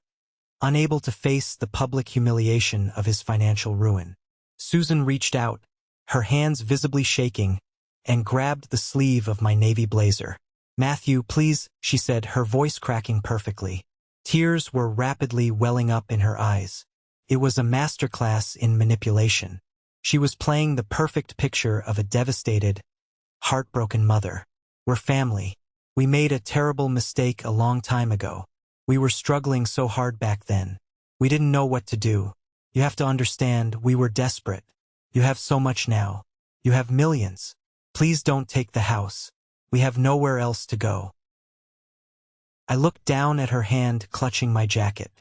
unable to face the public humiliation of his financial ruin. Susan reached out, her hands visibly shaking, and grabbed the sleeve of my navy blazer. "Matthew, please," she said, her voice cracking perfectly. Tears were rapidly welling up in her eyes. It was a masterclass in manipulation. She was playing the perfect picture of a devastated, heartbroken mother. "We're family. We made a terrible mistake a long time ago. We were struggling so hard back then. We didn't know what to do. You have to understand, we were desperate. You have so much now. You have millions. Please don't take the house. We have nowhere else to go. I looked down at her hand clutching my jacket.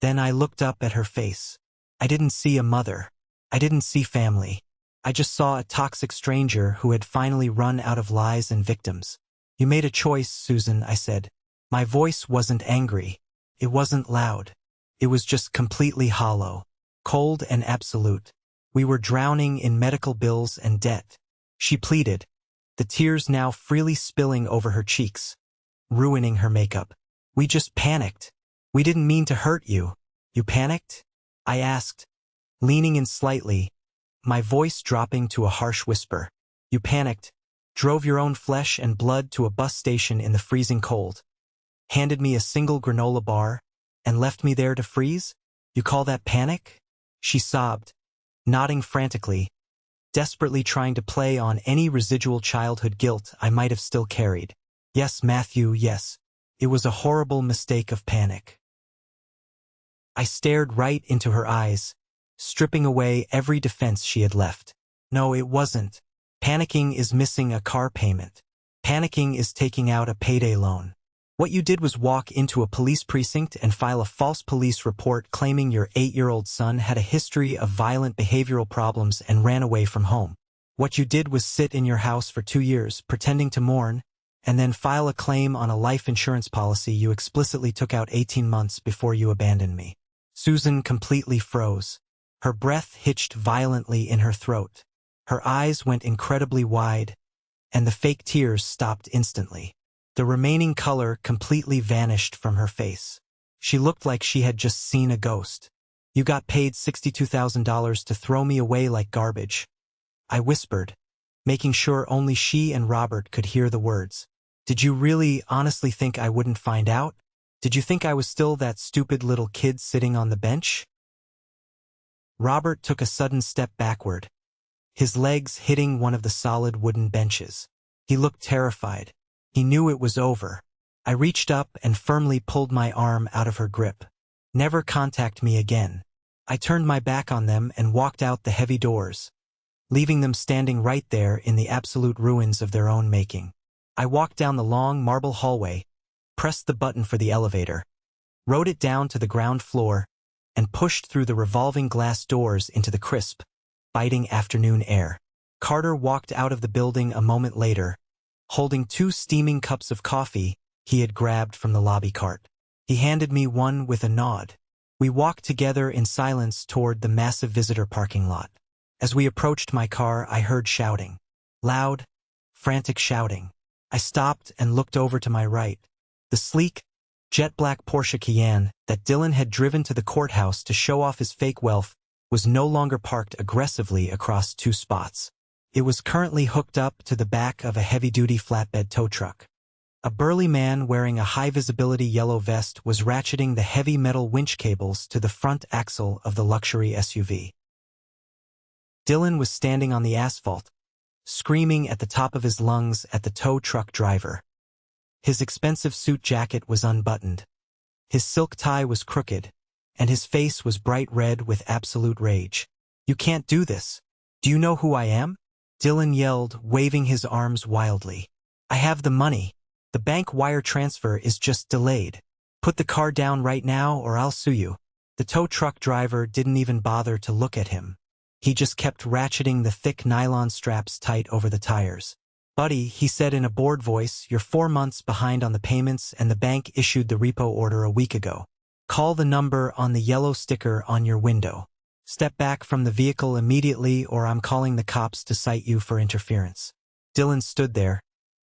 Then I looked up at her face. I didn't see a mother. I didn't see family. I just saw a toxic stranger who had finally run out of lies and victims. You made a choice, Susan, I said. My voice wasn't angry. It wasn't loud. It was just completely hollow, cold and absolute. We were drowning in medical bills and debt. She pleaded, the tears now freely spilling over her cheeks, ruining her makeup. We just panicked. We didn't mean to hurt you. You panicked? I asked, leaning in slightly, my voice dropping to a harsh whisper. You panicked, drove your own flesh and blood to a bus station in the freezing cold, handed me a single granola bar, and left me there to freeze? You call that panic? She sobbed, nodding frantically, desperately trying to play on any residual childhood guilt I might have still carried. Yes, Matthew, yes. It was a horrible mistake of panic. I stared right into her eyes, stripping away every defense she had left. No, it wasn't. Panicking is missing a car payment. Panicking is taking out a payday loan. What you did was walk into a police precinct and file a false police report claiming your 8-year-old son had a history of violent behavioral problems and ran away from home. What you did was sit in your house for 2 years, pretending to mourn, and then file a claim on a life insurance policy you explicitly took out 18 months before you abandoned me. Susan completely froze. Her breath hitched violently in her throat. Her eyes went incredibly wide, and the fake tears stopped instantly. The remaining color completely vanished from her face. She looked like she had just seen a ghost. You got paid $62,000 to throw me away like garbage. I whispered, making sure only she and Robert could hear the words. Did you really honestly think I wouldn't find out? Did you think I was still that stupid little kid sitting on the bench? Robert took a sudden step backward, his legs hitting one of the solid wooden benches. He looked terrified. He knew it was over. I reached up and firmly pulled my arm out of her grip. Never contact me again. I turned my back on them and walked out the heavy doors, leaving them standing right there in the absolute ruins of their own making. I walked down the long marble hallway, pressed the button for the elevator, rode it down to the ground floor, and pushed through the revolving glass doors into the crisp, biting afternoon air. Carter walked out of the building a moment later, holding 2 steaming cups of coffee he had grabbed from the lobby cart. He handed me one with a nod. We walked together in silence toward the massive visitor parking lot. As we approached my car, I heard shouting. Loud, frantic shouting. I stopped and looked over to my right. The sleek, jet-black Porsche Cayenne that Dylan had driven to the courthouse to show off his fake wealth was no longer parked aggressively across 2 spots. It was currently hooked up to the back of a heavy-duty flatbed tow truck. A burly man wearing a high-visibility yellow vest was ratcheting the heavy metal winch cables to the front axle of the luxury SUV. Dylan was standing on the asphalt, screaming at the top of his lungs at the tow truck driver. His expensive suit jacket was unbuttoned. His silk tie was crooked, and his face was bright red with absolute rage. You can't do this. Do you know who I am? Dylan yelled, waving his arms wildly. I have the money. The bank wire transfer is just delayed. Put the car down right now or I'll sue you. The tow truck driver didn't even bother to look at him. He just kept ratcheting the thick nylon straps tight over the tires. Buddy, he said in a bored voice, you're 4 months behind on the payments and the bank issued the repo order a week ago. Call the number on the yellow sticker on your window. Step back from the vehicle immediately or I'm calling the cops to cite you for interference. Dylan stood there,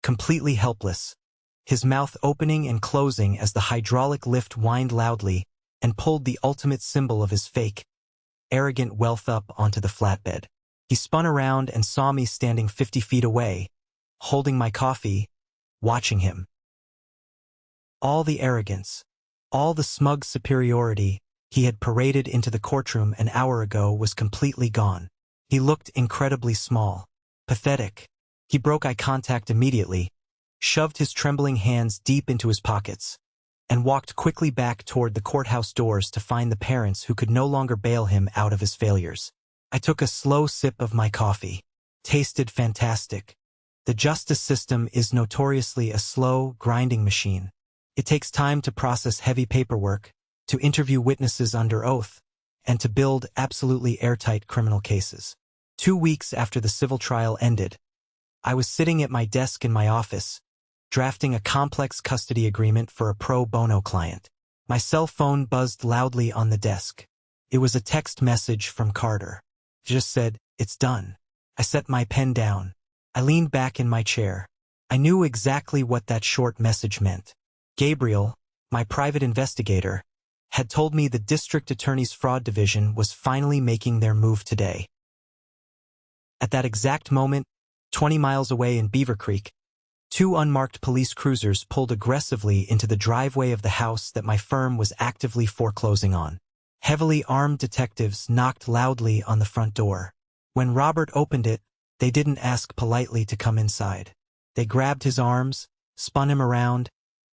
completely helpless, his mouth opening and closing as the hydraulic lift whined loudly and pulled the ultimate symbol of his fake, arrogant wealth up onto the flatbed. He spun around and saw me standing 50 feet away, holding my coffee, watching him. All the arrogance, all the smug superiority he had paraded into the courtroom an hour ago was completely gone. He looked incredibly small, pathetic. He broke eye contact immediately, shoved his trembling hands deep into his pockets, and walked quickly back toward the courthouse doors to find the parents who could no longer bail him out of his failures. I took a slow sip of my coffee. Tasted fantastic. The justice system is notoriously a slow, grinding machine. It takes time to process heavy paperwork, to interview witnesses under oath, and to build absolutely airtight criminal cases. 2 weeks after the civil trial ended, I was sitting at my desk in my office, drafting a complex custody agreement for a pro bono client. My cell phone buzzed loudly on the desk. It was a text message from Carter. It just said, "It's done." I set my pen down. I leaned back in my chair. I knew exactly what that short message meant. Gabriel, my private investigator, had told me the district attorney's fraud division was finally making their move today. At that exact moment, 20 miles away in Beaver Creek, 2 unmarked police cruisers pulled aggressively into the driveway of the house that my firm was actively foreclosing on. Heavily armed detectives knocked loudly on the front door. When Robert opened it, they didn't ask politely to come inside. They grabbed his arms, spun him around,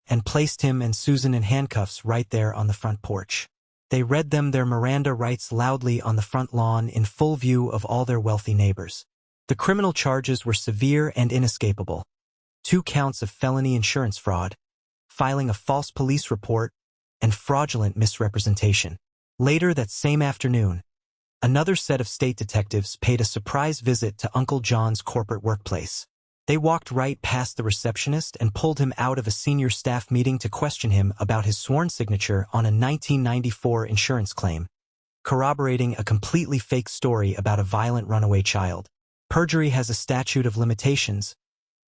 and placed him and Susan in handcuffs right there on the front porch. They read them their Miranda rights loudly on the front lawn in full view of all their wealthy neighbors. The criminal charges were severe and inescapable. 2 counts of felony insurance fraud, filing a false police report, and fraudulent misrepresentation. Later that same afternoon, another set of state detectives paid a surprise visit to Uncle John's corporate workplace. They walked right past the receptionist and pulled him out of a senior staff meeting to question him about his sworn signature on a 1994 insurance claim, corroborating a completely fake story about a violent runaway child. Perjury has a statute of limitations,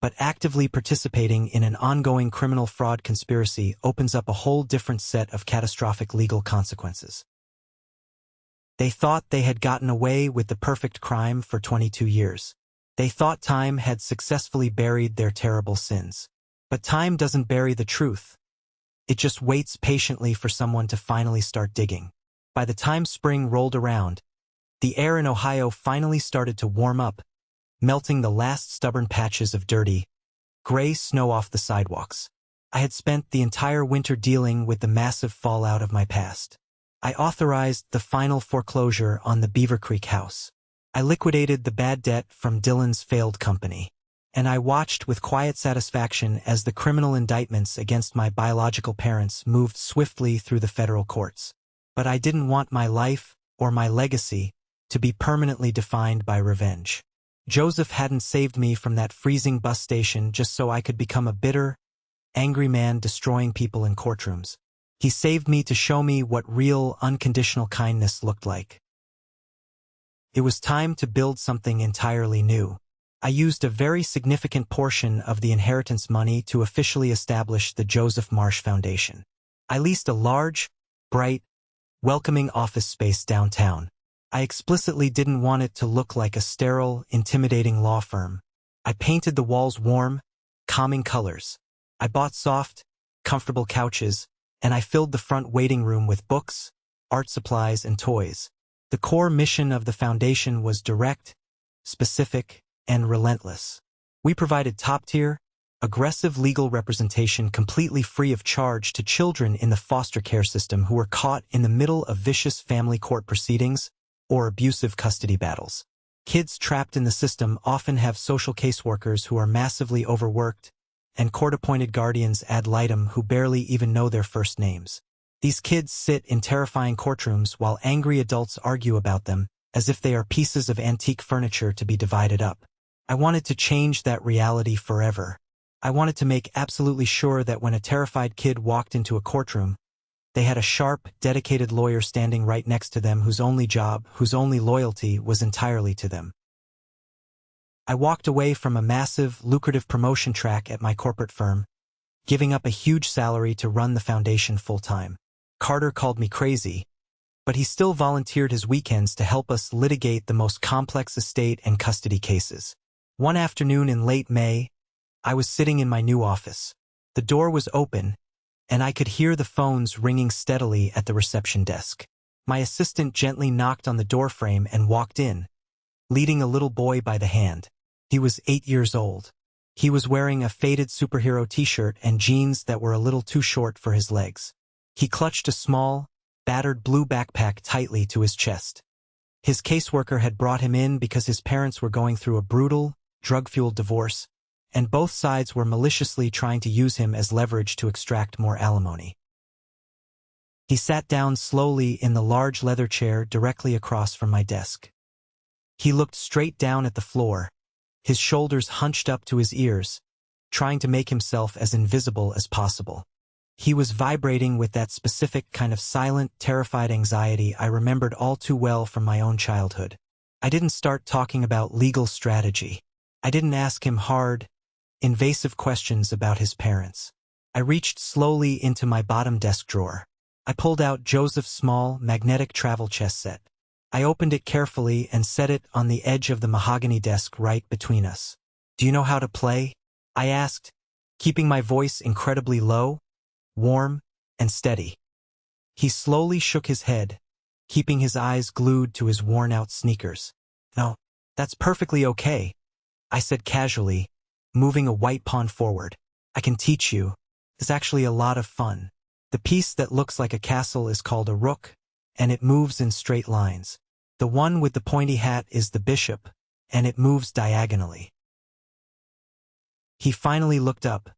but actively participating in an ongoing criminal fraud conspiracy opens up a whole different set of catastrophic legal consequences. They thought they had gotten away with the perfect crime for 22 years. They thought time had successfully buried their terrible sins. But time doesn't bury the truth. It just waits patiently for someone to finally start digging. By the time spring rolled around, the air in Ohio finally started to warm up, melting the last stubborn patches of dirty, gray snow off the sidewalks. I had spent the entire winter dealing with the massive fallout of my past. I authorized the final foreclosure on the Beaver Creek house. I liquidated the bad debt from Dylan's failed company. And I watched with quiet satisfaction as the criminal indictments against my biological parents moved swiftly through the federal courts. But I didn't want my life, or my legacy, to be permanently defined by revenge. Joseph hadn't saved me from that freezing bus station just so I could become a bitter, angry man destroying people in courtrooms. He saved me to show me what real, unconditional kindness looked like. It was time to build something entirely new. I used a very significant portion of the inheritance money to officially establish the Joseph Marsh Foundation. I leased a large, bright, welcoming office space downtown. I explicitly didn't want it to look like a sterile, intimidating law firm. I painted the walls warm, calming colors. I bought soft, comfortable couches, and I filled the front waiting room with books, art supplies, and toys. The core mission of the foundation was direct, specific, and relentless. We provided top-tier, aggressive legal representation completely free of charge to children in the foster care system who were caught in the middle of vicious family court proceedings or abusive custody battles. Kids trapped in the system often have social caseworkers who are massively overworked, and court-appointed guardians ad litem who barely even know their first names. These kids sit in terrifying courtrooms while angry adults argue about them, as if they are pieces of antique furniture to be divided up. I wanted to change that reality forever. I wanted to make absolutely sure that when a terrified kid walked into a courtroom, they had a sharp, dedicated lawyer standing right next to them whose only job, whose only loyalty was entirely to them. I walked away from a massive, lucrative promotion track at my corporate firm, giving up a huge salary to run the foundation full-time. Carter called me crazy, but he still volunteered his weekends to help us litigate the most complex estate and custody cases. One afternoon in late May, I was sitting in my new office. The door was open, and I could hear the phones ringing steadily at the reception desk. My assistant gently knocked on the doorframe and walked in, leading a little boy by the hand. He was 8 years old. He was wearing a faded superhero t-shirt and jeans that were a little too short for his legs. He clutched a small, battered blue backpack tightly to his chest. His caseworker had brought him in because his parents were going through a brutal, drug-fueled divorce, and both sides were maliciously trying to use him as leverage to extract more alimony. He sat down slowly in the large leather chair directly across from my desk. He looked straight down at the floor, his shoulders hunched up to his ears, trying to make himself as invisible as possible. He was vibrating with that specific kind of silent, terrified anxiety I remembered all too well from my own childhood. I didn't start talking about legal strategy. I didn't ask him hard, invasive questions about his parents. I reached slowly into my bottom desk drawer. I pulled out Joseph's small, magnetic travel chess set. I opened it carefully and set it on the edge of the mahogany desk right between us. "Do you know how to play?" I asked, keeping my voice incredibly low, warm, and steady. He slowly shook his head, keeping his eyes glued to his worn-out sneakers. "No, that's perfectly okay," I said casually, moving a white pawn forward. "I can teach you. It's actually a lot of fun. The piece that looks like a castle is called a rook, and it moves in straight lines. The one with the pointy hat is the bishop, and it moves diagonally." He finally looked up,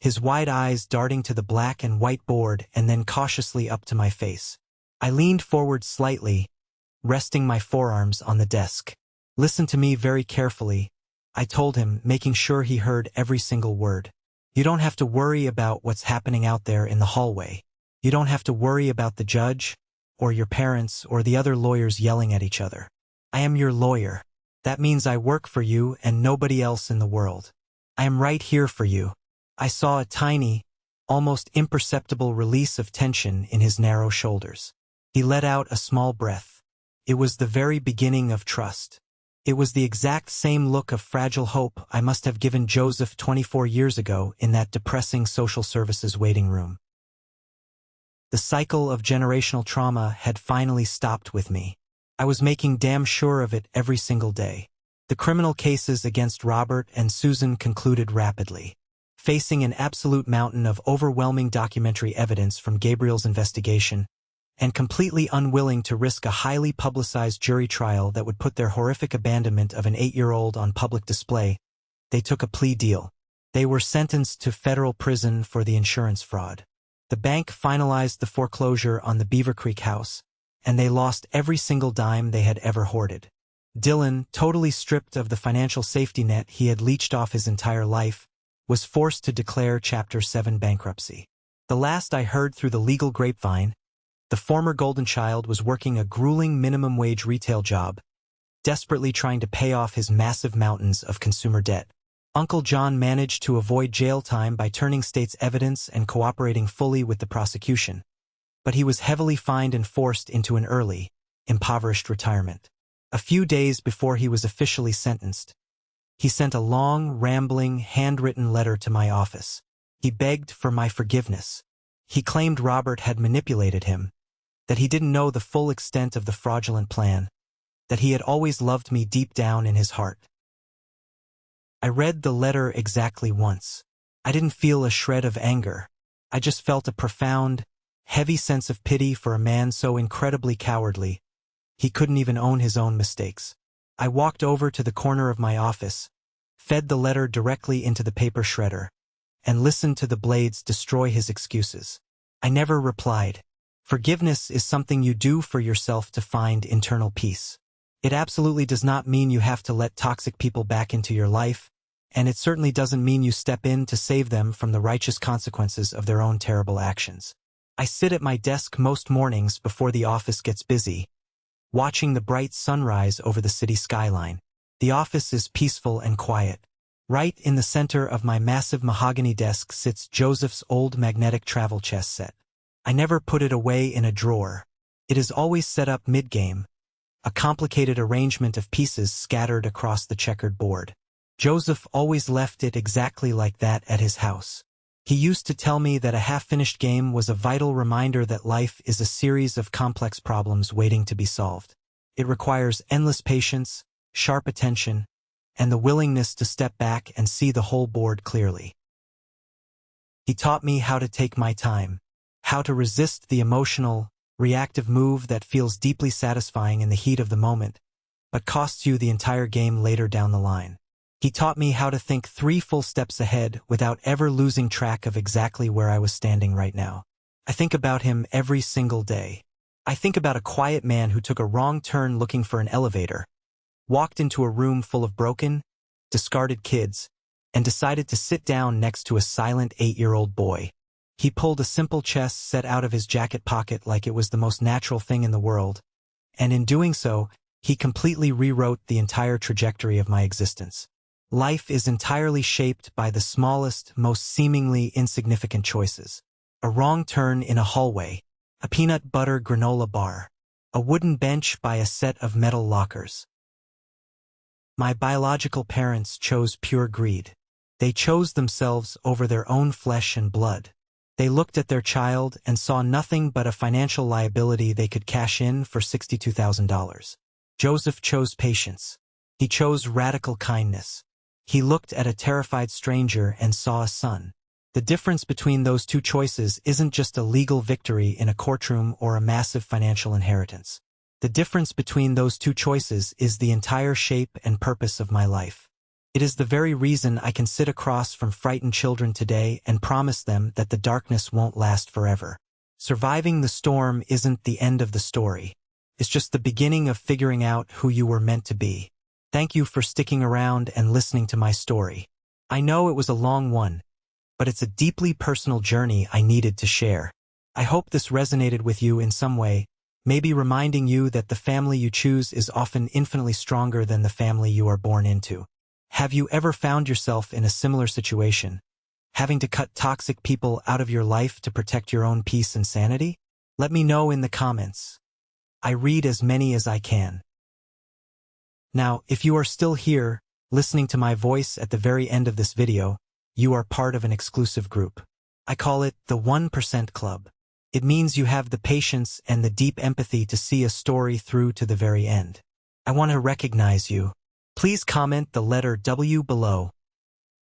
his wide eyes darting to the black and white board and then cautiously up to my face. I leaned forward slightly, resting my forearms on the desk. "Listen to me very carefully," I told him, making sure he heard every single word. "You don't have to worry about what's happening out there in the hallway. You don't have to worry about the judge, or your parents, or the other lawyers yelling at each other. I am your lawyer. That means I work for you and nobody else in the world. I am right here for you." I saw a tiny, almost imperceptible release of tension in his narrow shoulders. He let out a small breath. It was the very beginning of trust. It was the exact same look of fragile hope I must have given Joseph 24 years ago in that depressing social services waiting room. The cycle of generational trauma had finally stopped with me. I was making damn sure of it every single day. The criminal cases against Robert and Susan concluded rapidly. Facing an absolute mountain of overwhelming documentary evidence from Gabriel's investigation, and completely unwilling to risk a highly publicized jury trial that would put their horrific abandonment of an 8-year-old on public display, they took a plea deal. They were sentenced to federal prison for the insurance fraud. The bank finalized the foreclosure on the Beaver Creek house, and they lost every single dime they had ever hoarded. Dylan, totally stripped of the financial safety net he had leached off his entire life, was forced to declare Chapter 7 bankruptcy. The last I heard through the legal grapevine, the former golden child was working a grueling minimum wage retail job, desperately trying to pay off his massive mountains of consumer debt. Uncle John managed to avoid jail time by turning state's evidence and cooperating fully with the prosecution, but he was heavily fined and forced into an early, impoverished retirement. A few days before he was officially sentenced, he sent a long, rambling, handwritten letter to my office. He begged for my forgiveness. He claimed Robert had manipulated him, that he didn't know the full extent of the fraudulent plan, that he had always loved me deep down in his heart. I read the letter exactly once. I didn't feel a shred of anger. I just felt a profound, heavy sense of pity for a man so incredibly cowardly, he couldn't even own his own mistakes. I walked over to the corner of my office, fed the letter directly into the paper shredder, and listened to the blades destroy his excuses. I never replied. Forgiveness is something you do for yourself to find internal peace. It absolutely does not mean you have to let toxic people back into your life, and it certainly doesn't mean you step in to save them from the righteous consequences of their own terrible actions. I sit at my desk most mornings before the office gets busy, watching the bright sunrise over the city skyline. The office is peaceful and quiet. Right in the center of my massive mahogany desk sits Joseph's old magnetic travel chess set. I never put it away in a drawer. It is always set up mid-game, a complicated arrangement of pieces scattered across the checkered board. Joseph always left it exactly like that at his house. He used to tell me that a half-finished game was a vital reminder that life is a series of complex problems waiting to be solved. It requires endless patience, sharp attention, and the willingness to step back and see the whole board clearly. He taught me how to take my time, how to resist the emotional, reactive move that feels deeply satisfying in the heat of the moment, but costs you the entire game later down the line. He taught me how to think 3 full steps ahead without ever losing track of exactly where I was standing right now. I think about him every single day. I think about a quiet man who took a wrong turn looking for an elevator, walked into a room full of broken, discarded kids, and decided to sit down next to a silent 8-year-old boy. He pulled a simple chess set out of his jacket pocket like it was the most natural thing in the world, and in doing so, he completely rewrote the entire trajectory of my existence. Life is entirely shaped by the smallest, most seemingly insignificant choices. A wrong turn in a hallway, a peanut butter granola bar, a wooden bench by a set of metal lockers. My biological parents chose pure greed. They chose themselves over their own flesh and blood. They looked at their child and saw nothing but a financial liability they could cash in for $62,000. Joseph chose patience. He chose radical kindness. He looked at a terrified stranger and saw a son. The difference between those two choices isn't just a legal victory in a courtroom or a massive financial inheritance. The difference between those two choices is the entire shape and purpose of my life. It is the very reason I can sit across from frightened children today and promise them that the darkness won't last forever. Surviving the storm isn't the end of the story. It's just the beginning of figuring out who you were meant to be. Thank you for sticking around and listening to my story. I know it was a long one, but it's a deeply personal journey I needed to share. I hope this resonated with you in some way, maybe reminding you that the family you choose is often infinitely stronger than the family you are born into. Have you ever found yourself in a similar situation, having to cut toxic people out of your life to protect your own peace and sanity? Let me know in the comments. I read as many as I can. Now, if you are still here, listening to my voice at the very end of this video, you are part of an exclusive group. I call it the 1% Club. It means you have the patience and the deep empathy to see a story through to the very end. I want to recognize you. Please comment the letter W below.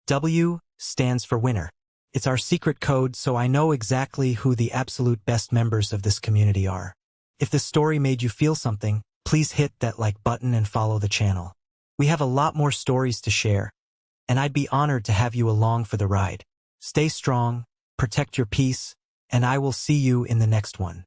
W stands for winner. It's our secret code, so I know exactly who the absolute best members of this community are. If this story made you feel something, please hit that like button and follow the channel. We have a lot more stories to share, and I'd be honored to have you along for the ride. Stay strong, protect your peace, and I will see you in the next one.